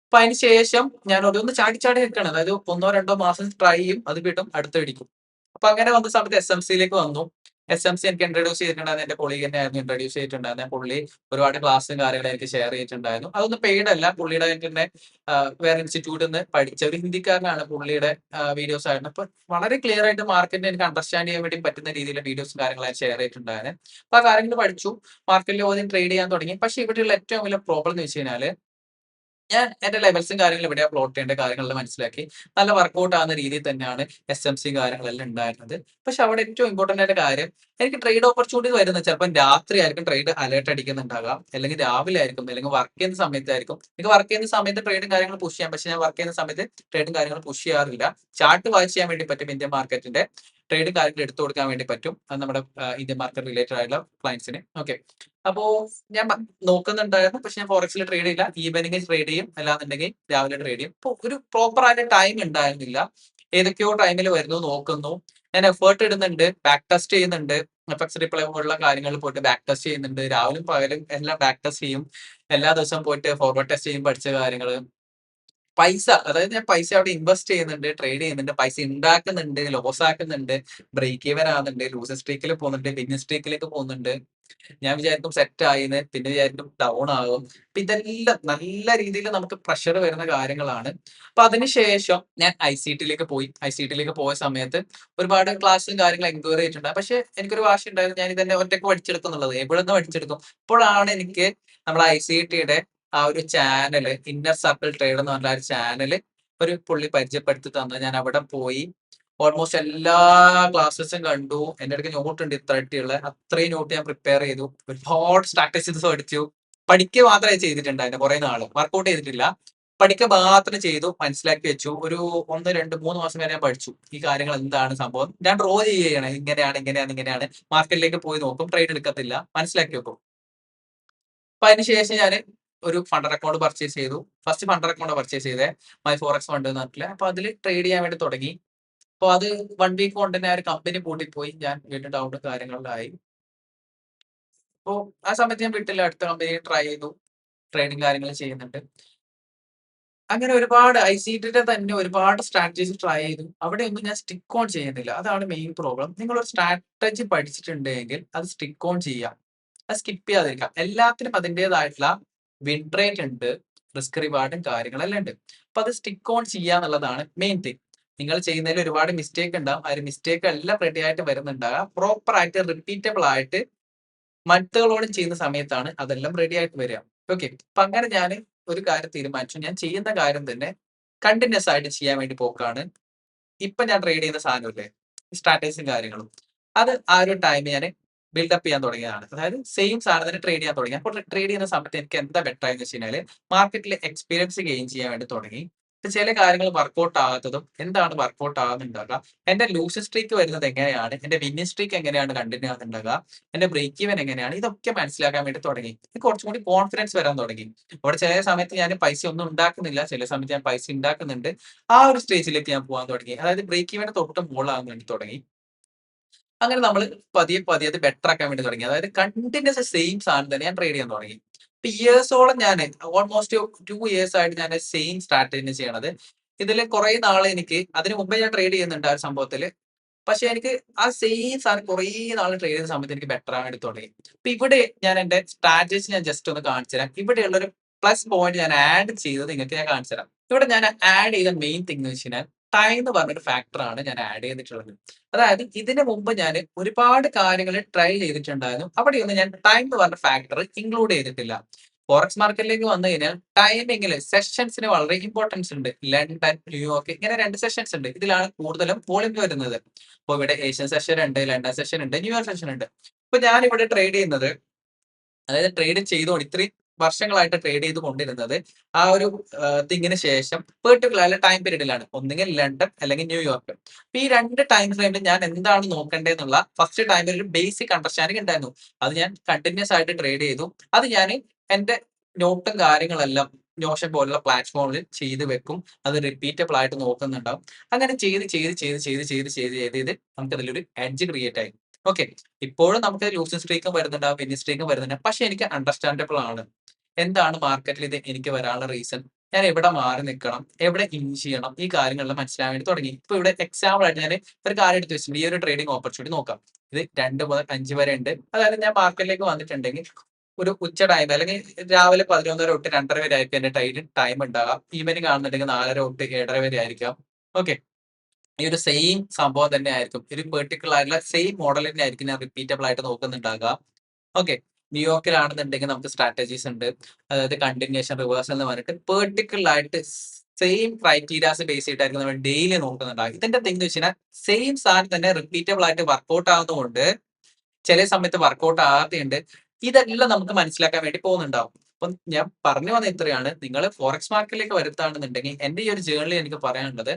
അപ്പൊ അതിന് ശേഷം ഞാൻ ഓരോന്ന് ചാടി ചാടി നിൽക്കുകയാണ്. അതായത് 1 2 മാസം ട്രൈ ചെയ്യും, അത് വിടും, അടുത്ത ഇടിക്കും. അപ്പൊ അങ്ങനെ വന്ന സമയത്ത് എസ്-എം-സിയിലേക്ക് വന്നു. എസ്-എം-സി എനിക്ക് ഇൻട്രൊഡ്യൂസ് ചെയ്തിട്ടുണ്ടായിരുന്നത് എന്റെ കൊളീഗ് തന്നെയായിരുന്നു ഇൻട്രൊഡ്യൂസ് ചെയ്തിട്ടുണ്ടായിരുന്നത്. പുള്ളി ഒരുപാട് ക്ലാസ്സും കാര്യങ്ങളും എനിക്ക് ഷെയർ ചെയ്തിട്ടുണ്ടായിരുന്നു. അതൊന്നും പെയ്ഡ് അല്ല. പുള്ളിയുടെ തന്നെ വേറെ ഇൻസ്റ്റിറ്റ്യൂട്ടിൽ നിന്ന് പഠിച്ച ഒരു ഹിന്ദിക്കാരനാണ്. പുള്ളിയുടെ വീഡിയോസ് ആയിരുന്നു. അപ്പൊ വളരെ ക്ലിയർ ആയിട്ട് മാർക്കറ്റിനെ എനിക്ക് അണ്ടർസ്റ്റാൻഡ് ചെയ്യാൻ വേണ്ടി പറ്റുന്ന രീതിയിലുള്ള വീഡിയോസും കാര്യങ്ങളും ഷെയർ ചെയ്തിട്ടുണ്ടായിരുന്നു. അപ്പൊ ആ കാര്യങ്ങൾ പഠിച്ചു. മാർക്കറ്റിൽ പോയി ട്രേഡ് ചെയ്യാൻ തുടങ്ങി. പക്ഷെ ഇവിടെയുള്ള ഏറ്റവും വലിയ പ്രോബ്ലം എന്ന് വെച്ച് കഴിഞ്ഞാല് ഞാൻ എന്റെ ലെവൽസും കാര്യങ്ങളും എവിടെയാ പ്ലോട്ട് ചെയ്യേണ്ട കാര്യങ്ങളെല്ലാം മനസ്സിലാക്കി. നല്ല വർക്കൗട്ട് ആവുന്ന രീതിയിൽ തന്നെയാണ് എസ്-എം-സിയും കാര്യങ്ങളെല്ലാം ഉണ്ടായിരുന്നത്. പക്ഷെ അവിടെ ഏറ്റവും ഇമ്പോർട്ടന്റ് ആയിട്ട് കാര്യം എനിക്ക് ട്രേഡ് ഓപ്പർച്യൂണിറ്റി വരുന്നത് ചിലപ്പം രാത്രിയായിരിക്കും ട്രേഡ് അലേർട്ട് അടിക്കുന്നുണ്ടാകാം. അല്ലെങ്കിൽ രാവിലെ ആയിരിക്കും, അല്ലെങ്കിൽ വർക്ക് ചെയ്യുന്ന സമയത്തായിരിക്കും. എനിക്ക് വർക്ക് ചെയ്യുന്ന സമയത്ത് ട്രേഡും കാര്യങ്ങളും പുഷ് ചെയ്യാം. പക്ഷെ ഞാൻ വർക്ക് ചെയ്യുന്ന സമയത്ത് ട്രേഡും കാര്യങ്ങളും പുഷ് ചെയ്യാറില്ല. ചാർട്ട് വാച്ച് ചെയ്യാൻ വേണ്ടി പറ്റും. ഇന്ത്യൻ മാർക്കറ്റിന്റെ ട്രേഡും കാര്യങ്ങളും എടുത്തു കൊടുക്കാൻ വേണ്ടി പറ്റും. അത് നമ്മുടെ ഇന്ത്യൻ മാർക്കറ്റ് റിലേറ്റഡ് ആയിട്ടുള്ള ക്ലയൻസിന്. ഓക്കെ. അപ്പോ ഞാൻ നോക്കുന്നുണ്ടായിരുന്നു. പക്ഷെ ഞാൻ ഫോറക്സിൽ ട്രേഡ് ചെയ്യില്ല. ഈവനിംഗ് ട്രേഡ് ചെയ്യും. അല്ലാന്നുണ്ടെങ്കിൽ രാവിലെ ട്രേഡ് ചെയ്യും. അപ്പൊ ഒരു പ്രോപ്പർ ആയിട്ട് ടൈം ഉണ്ടായിരുന്നില്ല. ഏതൊക്കെയോ ടൈമിൽ വരുന്നു, നോക്കുന്നു. ഞാൻ എഫേർട്ട് ഇടുന്നുണ്ട്, ബാക്ക് ടെസ്റ്റ് ചെയ്യുന്നുണ്ട്. എഫ്എക്സ് റിപ്ലൈ പോലുള്ള കാര്യങ്ങളിൽ പോയിട്ട് ബാക്ക് ടെസ്റ്റ് ചെയ്യുന്നുണ്ട്. രാവിലെയും പകലും എല്ലാം ബാക്ക് ടെസ്റ്റ് ചെയ്യും. എല്ലാ ദിവസവും പോയിട്ട് ഫോർവേഡ് ടെസ്റ്റ് ചെയ്യും പഠിച്ച കാര്യങ്ങള്. പൈസ അതായത് ഞാൻ പൈസ അവിടെ ഇൻവെസ്റ്റ് ചെയ്യുന്നുണ്ട്, ട്രേഡ് ചെയ്യുന്നുണ്ട്, പൈസ ഉണ്ടാക്കുന്നുണ്ട്, ലോസ് ആക്കുന്നുണ്ട്, ബ്രേക്ക് ഈവൻ ആകുന്നുണ്ട്, ലൂസ് സ്ട്രീക്കിൽ പോകുന്നുണ്ട്, വിൻ സ്ട്രീക്കിലേക്ക് പോകുന്നുണ്ട്. ഞാൻ വിചാരിക്കും സെറ്റ് ആയിന്ന്, പിന്നെ വിചാരിക്കും ഡൗൺ ആകും. അപ്പൊ ഇതെല്ലാം നല്ല രീതിയിൽ നമുക്ക് പ്രഷർ വരുന്ന കാര്യങ്ങളാണ്. അപ്പൊ അതിനുശേഷം ഞാൻ ഐ സി ടിയിലേക്ക് പോയി. ഐ സി ടിയിലേക്ക് പോയ സമയത്ത് ഒരുപാട് ക്ലാസ്സും കാര്യങ്ങളും എൻക്വയറി ചെയ്തിട്ടുണ്ട്. പക്ഷെ എനിക്കൊരു വാശി ഉണ്ടായിരുന്നു, ഞാൻ ഇതന്നെ ഒറ്റയ്ക്ക് പഠിച്ചെടുക്കും എന്നുള്ളത്. എവിടെ നിന്ന് പഠിച്ചെടുക്കും? അപ്പോഴാണ് എനിക്ക് നമ്മുടെ ഐ സി ടിയുടെ ആ ഒരു ചാനല്, ഇന്നർ സർക്കിൾ ട്രേഡ് എന്ന് പറഞ്ഞ ഒരു ചാനല് ഒരു പുള്ളി പരിചയപ്പെടുത്തി തന്നു. ഞാൻ അവിടെ പോയി ഓൾമോസ്റ്റ് എല്ലാ ക്ലാസ്സസും കണ്ടു. എന്റെ അടുത്ത് നോട്ട് ഉണ്ട് ഇത്ര ആയിട്ടുള്ള. അത്രയും നോട്ട് ഞാൻ പ്രിപ്പയർ ചെയ്തു. ഒരുപാട് സ്ട്രാറ്റജീസ് പഠിച്ചു. പഠിക്കുക മാത്രമേ ചെയ്തിട്ടുണ്ടായിരുന്നു കുറെ നാള്. വർക്കൗട്ട് ചെയ്തിട്ടില്ല. പഠിക്കുക മാത്രം ചെയ്തു. മനസ്സിലാക്കി വെച്ചു. ഒരു 1 2 3 മാസം വരെ ഞാൻ പഠിച്ചു. ഈ കാര്യങ്ങൾ എന്താണ് സംഭവം. ഞാൻ ഡ്രോ ചെയ്യുകയാണ്. ഇങ്ങനെയാണ്, ഇങ്ങനെയാണ്, ഇങ്ങനെയാണ്. മാർക്കറ്റിലേക്ക് പോയി നോക്കും. ട്രേഡ് എടുക്കത്തില്ല. മനസ്സിലാക്കി വെക്കും. അപ്പൊ അതിനുശേഷം ഞാൻ ഒരു ഫണ്ടർ അക്കൗണ്ട് പർച്ചേസ് ചെയ്തു. ഫസ്റ്റ് ഫണ്ടർ അക്കൗണ്ട് പർച്ചേസ് ചെയ്തേ. മൈ ഫോറക്സ് ഫണ്ട് എന്ന് പറഞ്ഞിട്ടുള്ള. അപ്പൊ അതിൽ ട്രേഡ് ചെയ്യാൻ വേണ്ടി തുടങ്ങി. അപ്പൊ അത് 1 വീക്ക് കൊണ്ട് തന്നെ ആ ഒരു കമ്പനി പൂട്ടിപ്പോയി. ഞാൻ വീണ്ടും ഡൗണും കാര്യങ്ങളിലായി. അപ്പൊ ആ സമയത്ത് ഞാൻ വിട്ടില്ല. അടുത്ത കമ്പനി ട്രൈ ചെയ്തു. ട്രേഡിംഗ് കാര്യങ്ങൾ ചെയ്യുന്നുണ്ട്. അങ്ങനെ ഒരുപാട് ഐ-സി-ടിയുടെ തന്നെ ഒരുപാട് സ്ട്രാറ്റജീസ് ട്രൈ ചെയ്തു. അവിടെയൊന്നും ഞാൻ സ്റ്റിക്ക് ഓൺ ചെയ്യുന്നില്ല. അതാണ് മെയിൻ പ്രോബ്ലം. നിങ്ങളൊരു സ്ട്രാറ്റജി പഠിച്ചിട്ടുണ്ടെങ്കിൽ അത് സ്റ്റിക്ക് ഓൺ ചെയ്യാം. അത് സ്കിപ്പ് ചെയ്യാതിരിക്കാം. എല്ലാത്തിനും അതിന്റേതായിട്ടുള്ള വിൻ റേറ്റ് ഉണ്ട്. റിസ്ക് റിവാർഡും കാര്യങ്ങളെല്ലാം ഉണ്ട്. അപ്പൊ അത് സ്റ്റിക്ക് ഓൺ ചെയ്യാന്നുള്ളതാണ് മെയിൻ തിങ്. നിങ്ങൾ ചെയ്യുന്നതിൽ ഒരുപാട് മിസ്റ്റേക്ക് ഉണ്ടാവും. ആ ഒരു മിസ്റ്റേക്ക് എല്ലാം റെഡി ആയിട്ട് വരുന്നുണ്ടാകാം. പ്രോപ്പർ ആയിട്ട് റിപ്പീറ്റബിൾ ആയിട്ട് മന്തുകളോളം ചെയ്യുന്ന സമയത്താണ് അതെല്ലാം റെഡി ആയിട്ട് വരിക. ഓക്കെ. അപ്പൊ അങ്ങനെ ഞാന് ഒരു കാര്യം തീരുമാനിച്ചു. ഞാൻ ചെയ്യുന്ന കാര്യം തന്നെ കണ്ടിന്യൂസ് ആയിട്ട് ചെയ്യാൻ വേണ്ടി പോക്കാണ്. ഇപ്പൊ ഞാൻ ട്രേഡ് ചെയ്യുന്ന സാധനമില്ലേ, സ്ട്രാറ്റജീസും കാര്യങ്ങളും. അത് ആ ഒരു ടൈം ഞാന് ബിൽഡപ്പ് ചെയ്യാൻ തുടങ്ങിയതാണ്. അതായത് സെയിം സാധനം തന്നെ ട്രേഡ് ചെയ്യാൻ തുടങ്ങി. അപ്പോൾ ട്രേഡ് ചെയ്യുന്ന സമയത്ത് എനിക്ക് എന്താ ബെറ്റർ ആയെന്ന് വെച്ച് കഴിഞ്ഞാല് മാർക്കറ്റിൽ എക്സ്പീരിയൻസ് ഗെയിൻ ചെയ്യാൻ വേണ്ടി തുടങ്ങി. ഇപ്പൊ ചില കാര്യങ്ങൾ വർക്കൗട്ട് ആകാത്തതും എന്താണ് വർക്കൗട്ട് ആകുന്നുണ്ടാകുക, എന്റെ ലൂസ് സ്ട്രീക്ക് വരുന്നത് എങ്ങനെയാണ്, എന്റെ വിന്നിംഗ് സ്ട്രീക്ക് എങ്ങനെയാണ് കണ്ടിന്യൂ ആകുന്നുണ്ടാകുക, എന്റെ ബ്രേക്ക് ഈവൻ എങ്ങനെയാണ്, ഇതൊക്കെ മനസ്സിലാക്കാൻ വേണ്ടി തുടങ്ങി. എനിക്ക് കുറച്ചും കൂടി കോൺഫിഡൻസ് വരാൻ തുടങ്ങി. അവിടെ ചില സമയത്ത് ഞാൻ പൈസ ഒന്നും ഉണ്ടാക്കുന്നില്ല, ചില സമയത്ത് ഞാൻ പൈസ ഉണ്ടാക്കുന്നുണ്ട്. ആ ഒരു സ്റ്റേജിലേക്ക് ഞാൻ പോകാൻ തുടങ്ങി. അതായത് ബ്രേക്ക് ഈവന് തൊട്ട് മുകളിലാകാൻ വേണ്ടി തുടങ്ങി. അങ്ങനെ നമ്മൾ പതിയെ പതിയെ അത് ബെറ്റർ ആക്കാൻ വേണ്ടി തുടങ്ങി. അതായത് കണ്ടിന്യൂസ് സെയിം സാധനം തന്നെ ഞാൻ ട്രേഡ് ചെയ്യാൻ തുടങ്ങി. ഇപ്പൊ ഇയേഴ്സോളം ഞാൻ ഓൾമോസ്റ്റ് 2 ഇയേഴ്സ് ആയിട്ട് ഞാൻ സെയിം സ്ട്രാറ്റജി ചെയ്യണത്. ഇതില് കുറെ നാള് എനിക്ക് അതിന് മുമ്പേ ഞാൻ ട്രേഡ് ചെയ്യുന്നുണ്ട് ആ ഒരു സംഭവത്തില്. പക്ഷെ എനിക്ക് ആ സെയിം സാധനം കുറേ നാൾ ട്രേഡ് ചെയ്യുന്ന സമയത്ത് എനിക്ക് ബെറ്റർ ആവാൻ വേണ്ടി തുടങ്ങി. അപ്പൊ ഇവിടെ ഞാൻ എന്റെ സ്ട്രാറ്റജി ഞാൻ ജസ്റ്റ് ഒന്ന് കാണിച്ചു തരാം. ഇവിടെയുള്ള ഒരു പ്ലസ് പോയിന്റ് ഞാൻ ആഡ് ചെയ്തത് നിങ്ങൾക്ക് ഞാൻ കാണിച്ചു തരാം. ഇവിടെ ഞാൻ ആഡ് ചെയ്ത മെയിൻ തിങ് എന്ന് വെച്ച് കഴിഞ്ഞാൽ ടൈം എന്ന് പറഞ്ഞൊരു ഫാക്ടറാണ് ഞാൻ ആഡ് ചെയ്തിട്ടുള്ളത്. അതായത് ഇതിന് മുമ്പ് ഞാൻ ഒരുപാട് കാര്യങ്ങൾ ട്രൈ ചെയ്തിട്ടുണ്ടായിരുന്നു. അവിടെയൊന്നും ഞാൻ ടൈം എന്ന് പറഞ്ഞ ഫാക്ടർ ഇൻക്ലൂഡ് ചെയ്തിട്ടില്ല. ഫോറക്സ് മാർക്കറ്റിലേക്ക് വന്നു കഴിഞ്ഞാൽ ടൈമിങ്ങിൽ സെഷൻസിന് വളരെ ഇമ്പോർട്ടൻസ് ഉണ്ട്. ലണ്ടൻ, ന്യൂയോർക്ക് ഇങ്ങനെ 2 സെഷൻസ് ഉണ്ട്. ഇതിലാണ് കൂടുതലും വോളിയം വരുന്നത്. അപ്പൊ ഇവിടെ ഏഷ്യൻ സെഷൻ ഉണ്ട്, ലണ്ടൻ സെഷൻ ഉണ്ട്, ന്യൂയോർക്ക് സെഷൻ ഉണ്ട്. ഇപ്പൊ ഞാൻ ഇവിടെ ട്രേഡ് ചെയ്യുന്നത്, അതായത് ട്രേഡ് ചെയ്തുകൊണ്ട് ഇത്രയും വർഷങ്ങളായിട്ട് ട്രേഡ് ചെയ്ത് കൊണ്ടിരുന്നത് ആ ഒരു തിങ്ങിന് ശേഷം പെർട്ടിക്കുലർ ആയ ടൈം പീരീഡിലാണ്. ഒന്നുകിൽ ലണ്ടൻ അല്ലെങ്കിൽ ന്യൂയോർക്ക്. അപ്പൊ ഈ 2 ടൈം ഫ്രെയിമിൽ ഞാൻ എന്താണ് നോക്കേണ്ടതെന്നുള്ള ഫസ്റ്റ് ടൈമിൽ ഒരു ബേസിക് അണ്ടർസ്റ്റാൻഡിംഗ് ഉണ്ടായിരുന്നു. അത് ഞാൻ കണ്ടിന്യൂസ് ആയിട്ട് ട്രേഡ് ചെയ്തു. അത് ഞാൻ എന്റെ നോട്ടും കാര്യങ്ങളെല്ലാം നോഷൻ പോലുള്ള പ്ലാറ്റ്ഫോമിൽ ചെയ്ത് വെക്കും. അത് റിപ്പീറ്റബിൾ ആയിട്ട് നോക്കുന്നുണ്ടാവും. അങ്ങനെ ചെയ്ത് നമുക്ക് അതിലൊരു എഡ്ജ് ക്രിയേറ്റ് ആയി. ഓക്കെ. ഇപ്പോഴും നമുക്ക് ലൂസിങ് സ്ട്രീക്കും വരുന്നുണ്ടാവും, വിന്നിങ് സ്ട്രീക്കും വരുന്നുണ്ടാവും. പക്ഷെ എനിക്ക് അണ്ടർസ്റ്റാൻഡബിൾ ആണ്. എന്താണ് മാർക്കറ്റിൽ ഇത് എനിക്ക് വരാനുള്ള റീസൺ? ഞാൻ എവിടെ മാറി നിൽക്കണം? എവിടെ ഇൻ ചെയ്യണം? ഈ കാര്യങ്ങളെല്ലാം മനസ്സിലാവാൻ വേണ്ടി തുടങ്ങി. ഇപ്പൊ ഇവിടെ എക്സാമ്പിൾ ആയിട്ട് ഞാൻ ഒരു കാര്യം എടുത്ത് വെച്ചിട്ടുണ്ട്. ഈ ഒരു ട്രേഡിംഗ് ഓപ്പർച്യൂണിറ്റി നോക്കാം. ഇത് 2 മുതൽ 5 വരെ ഉണ്ട്. അതായത് ഞാൻ മാർക്കറ്റിലേക്ക് വന്നിട്ടുണ്ടെങ്കിൽ ഒരു ഉച്ച ടൈം അല്ലെങ്കിൽ രാവിലെ 11:30 തൊട്ട് 2:30 വരെ ആയിരിക്കും എന്റെ ടൈം ഉണ്ടാകാം. ഈവനിങ് ആണെന്നുണ്ടെങ്കിൽ 4:30 തൊട്ട് 7:30 വരെ ആയിരിക്കാം. ഓക്കെ. ഈ ഒരു സെയിം സംഭവം തന്നെ ആയിരിക്കും. ഒരു പെർട്ടിക്കുലർ ആയിട്ടുള്ള സെയിം മോഡൽ തന്നെ ആയിരിക്കും ഞാൻ റിപ്പീറ്റബിൾ ആയിട്ട് നോക്കുന്നുണ്ടാകുക. ഓക്കെ. ന്യൂയോർക്കിലാണെന്നുണ്ടെങ്കിൽ നമുക്ക് സ്ട്രാറ്റജീസ് ഉണ്ട്. അതായത് കണ്ടിന്യൂഷൻ, റിവേഴ്സൽ എന്ന് പറഞ്ഞിട്ട് പെർട്ടിക്കുലർ ആയിട്ട് സെയിം ക്രൈറ്റീരിയാസ് ബേസ് ചെയ്തിട്ടായിരിക്കും നമ്മൾ ഡെയിലി നോക്കുന്നുണ്ടാകുക. ഇതിന്റെ തിങ് എന്ന് വെച്ച് കഴിഞ്ഞാൽ സെയിം സാധനം തന്നെ റിപ്പീറ്റബിൾ ആയിട്ട് വർക്ക്ഔട്ട് ആവുന്നതുകൊണ്ട് ചില സമയത്ത് വർക്ക്ഔട്ട് ആകാതെയുണ്ട്. ഇതെല്ലാം നമുക്ക് മനസ്സിലാക്കാൻ വേണ്ടി പോകുന്നുണ്ടാവും. അപ്പം ഞാൻ പറഞ്ഞു വന്ന ഇത്രയാണ്. നിങ്ങൾ ഫോറക്സ് മാർക്കറ്റിലേക്ക് വരുത്താണെന്നുണ്ടെങ്കിൽ എന്റെ ഈ ഒരു ജേർണിയിൽ എനിക്ക് പറയാനുള്ളത്,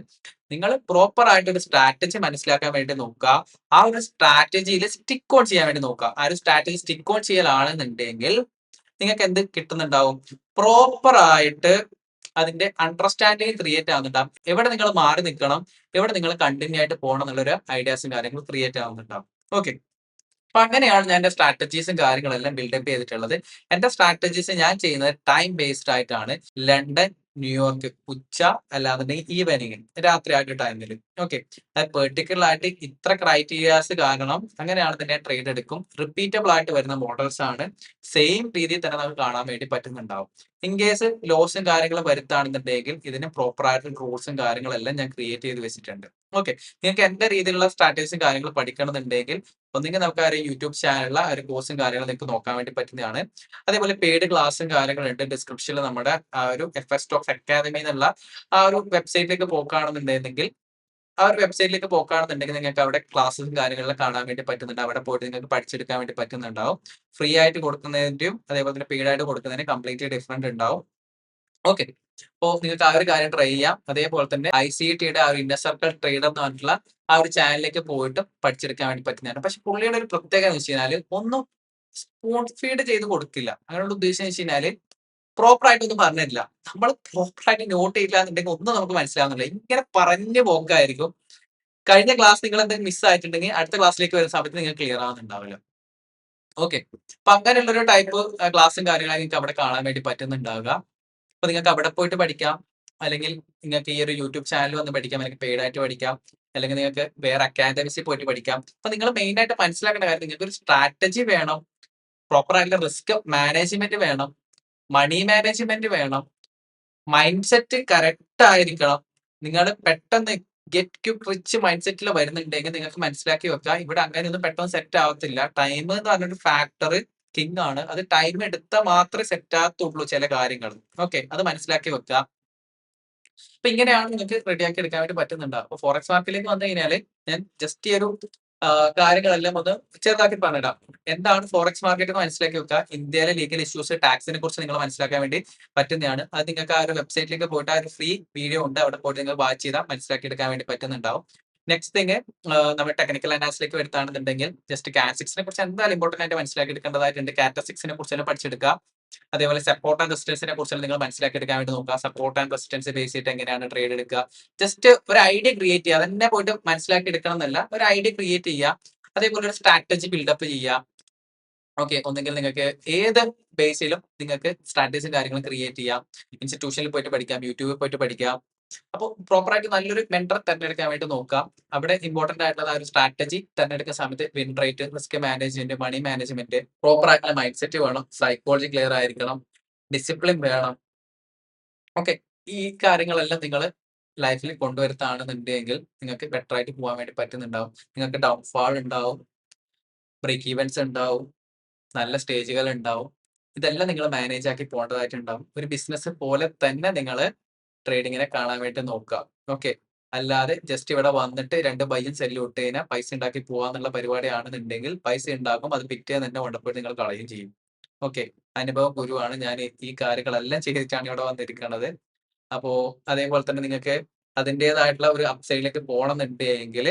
നിങ്ങൾ പ്രോപ്പർ ആയിട്ട് ഒരു സ്ട്രാറ്റജി മനസ്സിലാക്കാൻ വേണ്ടി നോക്കുക. ആ ഒരു സ്ട്രാറ്റജിയിൽ സ്റ്റിക്ക് ഓൺ ചെയ്യാൻ വേണ്ടി നോക്കുക. ആ ഒരു സ്ട്രാറ്റജി സ്റ്റിക്ക് ഓൺ ചെയ്യലാണെന്നുണ്ടെങ്കിൽ നിങ്ങൾക്ക് എന്ത് കിട്ടുന്നുണ്ടാവും? പ്രോപ്പർ ആയിട്ട് അതിന്റെ അണ്ടർസ്റ്റാൻഡിങ് ക്രിയേറ്റ് ആവുന്നുണ്ടാവും. എവിടെ നിങ്ങൾ മാറി നിൽക്കണം, എവിടെ നിങ്ങൾ കണ്ടിന്യൂ ആയിട്ട് പോകണം എന്നുള്ളൊരു ഐഡിയാസും കാര്യങ്ങളും ക്രിയേറ്റ് ആവുന്നുണ്ടാവും. ഓക്കെ. അപ്പൊ അങ്ങനെയാണ് ഞാൻ എന്റെ സ്ട്രാറ്റജീസും കാര്യങ്ങളെല്ലാം ബിൽഡപ്പ് ചെയ്തിട്ടുള്ളത്. എന്റെ സ്ട്രാറ്റജീസ് ഞാൻ ചെയ്യുന്നത് ടൈം ബേസ്ഡ് ആയിട്ടാണ്. ലണ്ടൻ, ന്യൂയോർക്ക് ഉച്ച അല്ലാന്നുണ്ടെങ്കിൽ ഈവനിങ് രാത്രി ആ ഒരു ടൈമിൽ. ഓക്കെ. അത് പെർട്ടിക്കുലർ ആയിട്ട് ഇത്ര ക്രൈറ്റീരിയാസ് കാരണം അങ്ങനെയാണ് തന്നെ ട്രേഡ് എടുക്കും. റിപ്പീറ്റബിൾ ആയിട്ട് വരുന്ന മോഡൽസ് ആണ്. സെയിം രീതിയിൽ തന്നെ നമുക്ക് കാണാൻ വേണ്ടി പറ്റുന്നുണ്ടാവും. ഇൻ കേസ് ലോസും കാര്യങ്ങളും വരുത്താണെന്നുണ്ടെങ്കിൽ ഇതിന് പ്രോപ്പർ ആയിട്ടുള്ള റൂൾസും കാര്യങ്ങളെല്ലാം ഞാൻ ക്രിയേറ്റ് ചെയ്ത് വെച്ചിട്ടുണ്ട്. ഓക്കെ. നിങ്ങൾക്ക് എന്റെ രീതിയിലുള്ള സ്ട്രാറ്റജീസും കാര്യങ്ങളും പഠിക്കണമെന്നുണ്ടെങ്കിൽ ഒന്നെങ്കിൽ നമുക്ക് ആ ഒരു യൂട്യൂബ് ചാനലിലെ ആ ഒരു കോഴ്സും കാര്യങ്ങളും നിങ്ങൾക്ക് നോക്കാൻ വേണ്ടി പറ്റുന്നതാണ്. അതേപോലെ പെയ്ഡ് ക്ലാസ്സും കാര്യങ്ങളുണ്ട്. ഡിസ്ക്രിപ്ഷനിൽ നമ്മുടെ ആ ഒരു FS സ്റ്റോക്സ് അക്കാദമി എന്നുള്ള ആ ഒരു വെബ്സൈറ്റിലേക്ക് പോക്കുകയാണെന്നുണ്ടെങ്കിൽ നിങ്ങൾക്ക് അവിടെ ക്ലാസ്സും കാര്യങ്ങളെല്ലാം കാണാൻ വേണ്ടി പറ്റുന്നുണ്ട്. അവിടെ പോയിട്ട് നിങ്ങൾക്ക് പഠിച്ചെടുക്കാൻ വേണ്ടി പറ്റുന്നുണ്ടാവും. ഫ്രീ ആയിട്ട് കൊടുക്കുന്നതിന്റെയും അതേപോലെ തന്നെ പെയ്ഡ് ആയിട്ട് കൊടുക്കുന്നതിന് കംപ്ലീറ്റ്ലി ഡിഫറന്റ് ഉണ്ടാവും. ഓക്കെ. അപ്പോ നിങ്ങൾക്ക് ആ ഒരു കാര്യം ട്രൈ ചെയ്യാം. അതേപോലെ തന്നെ ICTയുടെ ആ ഒരു ഇന്നർ സർക്കിൾ ട്രേഡർ എന്ന് പറഞ്ഞിട്ടുള്ള ആ ഒരു ചാനലിലേക്ക് പോയിട്ട് പഠിച്ചെടുക്കാൻ വേണ്ടി പറ്റുന്നതാണ്. പക്ഷെ പുള്ളിയുടെ ഒരു പ്രത്യേകത എന്ന് വെച്ച് കഴിഞ്ഞാല് ഒന്നും സ്പൂൺ ഫീഡ് ചെയ്ത് കൊടുക്കില്ല. അങ്ങനെയുള്ള ഉദ്ദേശം എന്ന് വെച്ച് കഴിഞ്ഞാല് പ്രോപ്പർ ആയിട്ടൊന്നും പറഞ്ഞു തരില്ല. നമ്മൾ പ്രോപ്പർ ആയിട്ട് നോട്ട് ചെയ്തില്ല എന്നുണ്ടെങ്കിൽ ഒന്നും നമുക്ക് മനസ്സിലാവുന്നില്ല. ഇങ്ങനെ പറഞ്ഞു പോക്കായിരിക്കും. കഴിഞ്ഞ ക്ലാസ് നിങ്ങൾ എന്തെങ്കിലും മിസ് ആയിട്ടുണ്ടെങ്കിൽ അടുത്ത ക്ലാസ്സിലേക്ക് വരുന്ന സമയത്ത് നിങ്ങൾക്ക് ക്ലിയർ ആവുന്നുണ്ടാവില്ല. ഓക്കെ. അപ്പൊ അങ്ങനെയുള്ളൊരു ടൈപ്പ് ക്ലാസ്സും കാര്യങ്ങളും നിങ്ങൾക്ക് അവിടെ കാണാൻ വേണ്ടി പറ്റുന്നുണ്ടാവുക. അപ്പൊ നിങ്ങൾക്ക് അവിടെ പോയിട്ട് പഠിക്കാം. അല്ലെങ്കിൽ നിങ്ങൾക്ക് ഈ ഒരു യൂട്യൂബ് ചാനൽ വന്ന് പഠിക്കാം. അല്ലെങ്കിൽ പെയ്ഡ് ആയിട്ട് പഠിക്കാം. അല്ലെങ്കിൽ നിങ്ങൾക്ക് വേറെ അക്കാദമിസിൽ പോയിട്ട് പഠിക്കാം. അപ്പൊ നിങ്ങൾ മെയിൻ ആയിട്ട് മനസ്സിലാക്കേണ്ട കാര്യം നിങ്ങൾക്ക് ഒരു സ്ട്രാറ്റജി വേണം. പ്രോപ്പർ ആയിട്ടുള്ള റിസ്ക് മാനേജ്മെന്റ് വേണം. മണി മാനേജ്മെന്റ് വേണം. മൈൻഡ് സെറ്റ് കറക്റ്റ് ആയിരിക്കണം. നിങ്ങൾ പെട്ടെന്ന് ഗെറ്റ് ക്വിക്ക് റിച്ച് മൈൻഡ് സെറ്റിൽ വരുന്നുണ്ടെങ്കിൽ നിങ്ങൾക്ക് മനസ്സിലാക്കി വെക്കാം. ഇവിടെ അങ്ങനെയൊന്നും പെട്ടെന്ന് സെറ്റ് ആവത്തില്ല. ടൈം എന്ന് പറഞ്ഞൊരു ഫാക്ടർ കിങ് ആണ്. അത് ടൈം എടുത്താൽ മാത്രമേ സെറ്റ് ആകത്തുള്ളൂ ചില കാര്യങ്ങൾ. ഓക്കെ. അത് മനസ്സിലാക്കി വെക്കുക. അപ്പൊ ഇങ്ങനെയാണ് നിങ്ങൾക്ക് റെഡിയാക്കി എടുക്കാൻ വേണ്ടി പറ്റുന്നുണ്ടാവും. അപ്പൊ ഫോറക്സ് മാർക്കറ്റിലേക്ക് വന്നു കഴിഞ്ഞാല് ഞാൻ ജസ്റ്റ് ഈ ഒരു കാര്യങ്ങളെല്ലാം ഒന്ന് ചെറുതാക്കി പറഞ്ഞിടാം. എന്താണ് ഫോറക്സ് മാർക്കറ്റ് എന്ന് മനസ്സിലാക്കി വെക്കുക. ഇന്ത്യയിലെ ലീഗൽ ഇഷ്യൂസ്, ടാക്സിനെ കുറിച്ച് നിങ്ങൾ മനസ്സിലാക്കാൻ വേണ്ടി പറ്റുന്നതാണ്. അത് നിങ്ങൾക്ക് ആ ഒരു വെബ്സൈറ്റിലേക്ക് പോയിട്ട് ആ ഒരു ഫ്രീ വീഡിയോ ഉണ്ട്. അവിടെ പോയിട്ട് നിങ്ങൾ വാച്ച് ചെയ്താൽ മനസ്സിലാക്കി എടുക്കാൻ വേണ്ടി പറ്റുന്നുണ്ടാവും. നെക്സ്റ്റ് തിങ് നമ്മൾ ടെക്നിക്കൽ അനാലിസിലേക്ക് വരുത്താണെന്നുണ്ടെങ്കിൽ ജസ്റ്റ് കാറ്റസിക്സിനെ കുറിച്ച് എന്തായാലും ഇമ്പോർട്ടന്റ് ആയിട്ട് മനസ്സിലാക്കി എടുക്കേണ്ടതായിട്ടുണ്ട്. കാറ്റസിക്സിനെ കുറിച്ച് പഠിച്ചെടുക്കുക. അതേപോലെ സപ്പോർട്ട് ആൻഡ് റെസിസ്റ്റൻസിനെ കുറിച്ച് നിങ്ങൾ മനസ്സിലാക്കി എടുക്കാൻ വേണ്ടി നോക്കുക. സപ്പോർട്ട് ആൻഡ് റെസിസ്റ്റൻസ് ബേസ് ചെയ്തിട്ട് എങ്ങനെയാണ് ട്രേഡ് എടുക്കുക. ജസ്റ്റ് ഒരു ഐഡിയ ക്രിയേറ്റ് ചെയ്യുക. അതന്നെ പോയിട്ട് മനസ്സിലാക്കി എടുക്കണം എന്നല്ല, ഒരു ഐഡിയ ക്രിയേറ്റ് ചെയ്യുക. അതേപോലെ ഒരു സ്ട്രാറ്റജി ബിൽഡപ്പ് ചെയ്യുക. ഓക്കെ. ഒന്നെങ്കിൽ നിങ്ങൾക്ക് ഏത് ബേസിലും നിങ്ങൾക്ക് സ്ട്രാറ്റജിയും കാര്യങ്ങളും ക്രിയേറ്റ് ചെയ്യാം. ഇൻസ്റ്റിറ്റ്യൂഷനിൽ പോയിട്ട് പഠിക്കാം, യൂട്യൂബിൽ പോയിട്ട് പഠിക്കാം. അപ്പോൾ പ്രോപ്പർ ആയിട്ട് നല്ലൊരു മെന്റർ തെരഞ്ഞെടുക്കാൻ വേണ്ടി നോക്കാം. അവിടെ ഇമ്പോർട്ടന്റ് ആയിട്ടുള്ള ആ ഒരു സ്ട്രാറ്റജി തെരഞ്ഞെടുക്കുന്ന സമയത്ത് win rate, risk management, money management, proper ആയിട്ടുള്ള മൈൻഡ് സെറ്റ് വേണം, സൈക്കോളജി ക്ലിയർ ആയിരിക്കണം, ഡിസിപ്ലിൻ വേണം. ഓക്കെ. ഈ കാര്യങ്ങളെല്ലാം നിങ്ങൾ ലൈഫിൽ കൊണ്ടുവരുത്താണെന്നുണ്ടെങ്കിൽ നിങ്ങൾക്ക് ബെറ്റർ ആയിട്ട് പോകാൻ വേണ്ടി പറ്റുന്നുണ്ടാവും. നിങ്ങൾക്ക് ഡൗൺഫാൾ ഉണ്ടാവും, ബ്രേക്ക് ഈവൻസ് ഉണ്ടാവും, നല്ല സ്റ്റേജുകൾ ഉണ്ടാവും. ഇതെല്ലാം നിങ്ങൾ മാനേജ് ആക്കി പോകേണ്ടതായിട്ടുണ്ടാവും. ഒരു ബിസിനസ് പോലെ തന്നെ നിങ്ങൾ ട്രേഡിങ്ങിനെ കാണാൻ വേണ്ടി നോക്കുക. ഓക്കെ. അല്ലാതെ ജസ്റ്റ് ഇവിടെ വന്നിട്ട് 2 ബൈയും സെല്ലും ഇട്ട് കഴിഞ്ഞാൽ പൈസ ഉണ്ടാക്കി പോവാന്നുള്ള പരിപാടിയാണെന്നുണ്ടെങ്കിൽ പൈസ ഉണ്ടാക്കും. അത് പിറ്റേന്ന് തന്നെ കൊണ്ടുപോയി നിങ്ങൾ കളയുകയും ചെയ്യും. ഓക്കെ. അനുഭവ ഗുരുവാണ് ഞാൻ. ഈ കാര്യങ്ങളെല്ലാം ചെയ്തിട്ടാണ് ഇവിടെ വന്നിരിക്കുന്നത്. അപ്പോ അതേപോലെ തന്നെ നിങ്ങൾക്ക് അതിന്റേതായിട്ടുള്ള ഒരു അപ്സൈഡിലേക്ക് പോകണമെന്നുണ്ടെങ്കിൽ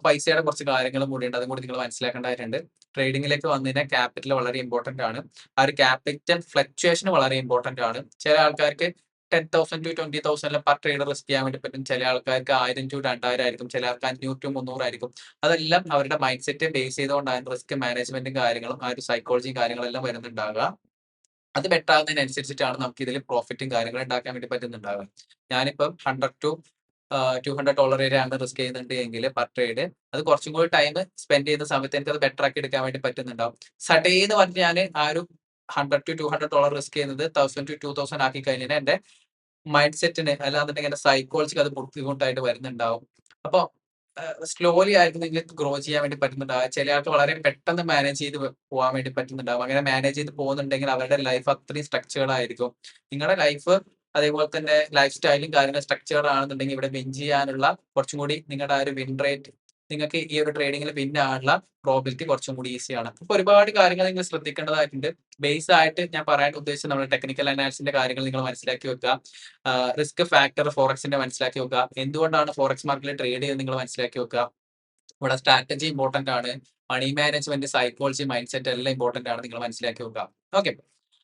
പൈസയുടെ കുറച്ച് കാര്യങ്ങളും കൂടിയുണ്ട്. അതും കൂടി നിങ്ങൾ മനസ്സിലാക്കേണ്ടതായിട്ടുണ്ട്. ട്രേഡിംഗിലേക്ക് വന്നു കഴിഞ്ഞാൽ ക്യാപിറ്റൽ വളരെ ഇമ്പോർട്ടന്റ് ആണ്. ആ ഒരു ക്യാപിറ്റൽ ഫ്ലക്ച്വേഷൻ വളരെ ഇമ്പോർട്ടന്റ് ആണ്. ചില ആൾക്കാർക്ക് 10,000 ടു 20,000 പെർ ട്രേഡ് റിസ്ക് ചെയ്യാൻ വേണ്ടി പറ്റും. ചില ആൾക്കാർക്ക് 1000 ടു 2000 ആയിരിക്കും. ചില ആൾക്ക് 500 ടു 300 ആയിരിക്കും. അതെല്ലാം അവരുടെ മൈൻഡ് സെറ്റ് ബേസ് ചെയ്തുകൊണ്ടാണ് റിസ്ക് മാനേജ്മെന്റും കാര്യങ്ങളും ആ ഒരു സൈക്കോളജിയും കാര്യങ്ങളെല്ലാം വരുന്നുണ്ടാകുക. അത് ബെറ്റർ ആകുന്നതിനനുസരിച്ചിട്ടാണ് നമുക്ക് ഇതിൽ പ്രോഫിറ്റും കാര്യങ്ങളും ഉണ്ടാക്കാൻ വേണ്ടി പറ്റുന്നുണ്ടാവുക. ഞാനിപ്പം 100 ടു $200 വരെയാണ് റിസ്ക് ചെയ്യുന്നുണ്ട് എങ്കിൽ പെർ ട്രേഡ് അത് കുറച്ചും കൂടി ടൈം സ്പെൻഡ് ചെയ്യുന്ന സമയത്ത് എനിക്ക് അത് ബെറ്റർ ആക്കി എടുക്കാൻ വേണ്ടി പറ്റുന്നുണ്ടാവും. സഡേന്ന് പറഞ്ഞ് ഞാൻ ആ ഒരു $100 ടു $200 റിസ്ക് ചെയ്യുന്നത് 1000 ടു 2000 ആക്കി കഴിഞ്ഞാൽ എന്റെ മൈൻഡ് സെറ്റിന് അല്ലാന്നുണ്ടെങ്കിൽ എന്റെ സൈക്കോളജിക്ക് അത് ബുദ്ധിമുട്ടായിട്ട് വരുന്നുണ്ടാവും. അപ്പൊ സ്ലോലി ആയിരിക്കും നിങ്ങൾക്ക് ഗ്രോ ചെയ്യാൻ വേണ്ടി പറ്റുന്നുണ്ടാവുക. ചില ആൾക്ക് വളരെ പെട്ടെന്ന് മാനേജ് ചെയ്ത് പോകാൻ വേണ്ടി പറ്റുന്നുണ്ടാവും. അങ്ങനെ മാനേജ് ചെയ്ത് പോകുന്നുണ്ടെങ്കിൽ അവരുടെ ലൈഫ് അത്രയും സ്ട്രക്ചേർഡ് ആയിരിക്കും. നിങ്ങളുടെ ലൈഫ് അതേപോലെ തന്നെ ലൈഫ് സ്റ്റൈലും കാര്യങ്ങളും സ്ട്രക്ചേർഡ് ആണെന്നുണ്ടെങ്കിൽ ഇവിടെ വിൻ ചെയ്യാനുള്ള കുറച്ചും കൂടി നിങ്ങളുടെ ആ ഒരു വിൻ റേറ്റ് നിങ്ങൾക്ക് ഈ ഒരു ട്രേഡിംഗിൽ വിൻ ആകാനുള്ള പ്രോബിലിറ്റി കുറച്ചും കൂടി ഈസിയാണ്. അപ്പൊ ഒരുപാട് കാര്യങ്ങൾ നിങ്ങൾ ശ്രദ്ധിക്കേണ്ടതായിട്ടുണ്ട്. ബേസ് ആയിട്ട് ഞാൻ പറയാൻ ഉദ്ദേശിച്ചത് നമ്മുടെ ടെക്നിക്കൽ അനാലിസിന്റെ കാര്യങ്ങൾ നിങ്ങൾ മനസ്സിലാക്കി വെക്കുക. റിസ്ക് ഫാക്ടർ ഫോറക്സിന്റെ മനസ്സിലാക്കി വെക്കുക. എന്തുകൊണ്ടാണ് ഫോറക്സ് മാർക്കറ്റിൽ ട്രേഡ് ചെയ്യുന്നത് നിങ്ങൾ മനസ്സിലാക്കി വെക്കുക. ഇവിടെ സ്ട്രാറ്റജി ഇമ്പോർട്ടന്റ് ആണ്. Money management, psychology, mind set എല്ലാം ഇമ്പോർട്ടന്റ് ആണ്. നിങ്ങൾ മനസ്സിലാക്കി വെക്കുക. ഓക്കെ.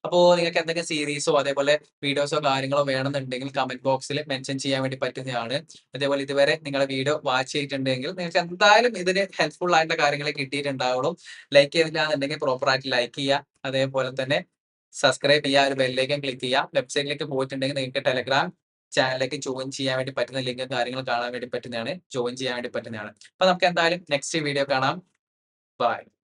അപ്പോ നിങ്ങൾക്ക് എന്തെങ്കിലും സീരീസോ അതേപോലെ വീഡിയോസോ കാര്യങ്ങളോ വേണമെന്നുണ്ടെങ്കിൽ കമന്റ് ബോക്സിൽ മെൻഷൻ ചെയ്യാൻ വേണ്ടി പറ്റുന്നതാണ്. അതേപോലെ ഇതുവരെ നിങ്ങളുടെ വീഡിയോ വാച്ച് ചെയ്തിട്ടുണ്ടെങ്കിൽ നിങ്ങൾക്ക് എന്തായാലും ഇതിന് ഹെൽപ്ഫുൾ ആയിട്ടുള്ള കാര്യങ്ങൾ കിട്ടിയിട്ടുണ്ടാവുള്ളൂ. ലൈക്ക് ചെയ്തില്ല എന്നുണ്ടെങ്കിൽ പ്രോപ്പർ ആയിട്ട് ലൈക്ക് ചെയ്യുക. അതേപോലെ തന്നെ സബ്സ്ക്രൈബ് ചെയ്യുക, ഒരു ബെല്ലേക്കും ക്ലിക്ക് ചെയ്യുക. വെബ്സൈറ്റിലേക്ക് പോയിട്ടുണ്ടെങ്കിൽ നിങ്ങൾക്ക് ടെലഗ്രാം ചാനലിലേക്ക് ജോയിൻ ചെയ്യാൻ വേണ്ടി പറ്റുന്ന ലിങ്കും കാര്യങ്ങളും കാണാൻ വേണ്ടി പറ്റുന്നതാണ്. ജോയിൻ ചെയ്യാൻ വേണ്ടി പറ്റുന്നതാണ്. അപ്പൊ നമുക്ക് എന്തായാലും നെക്സ്റ്റ് വീഡിയോ കാണാം. ബൈ.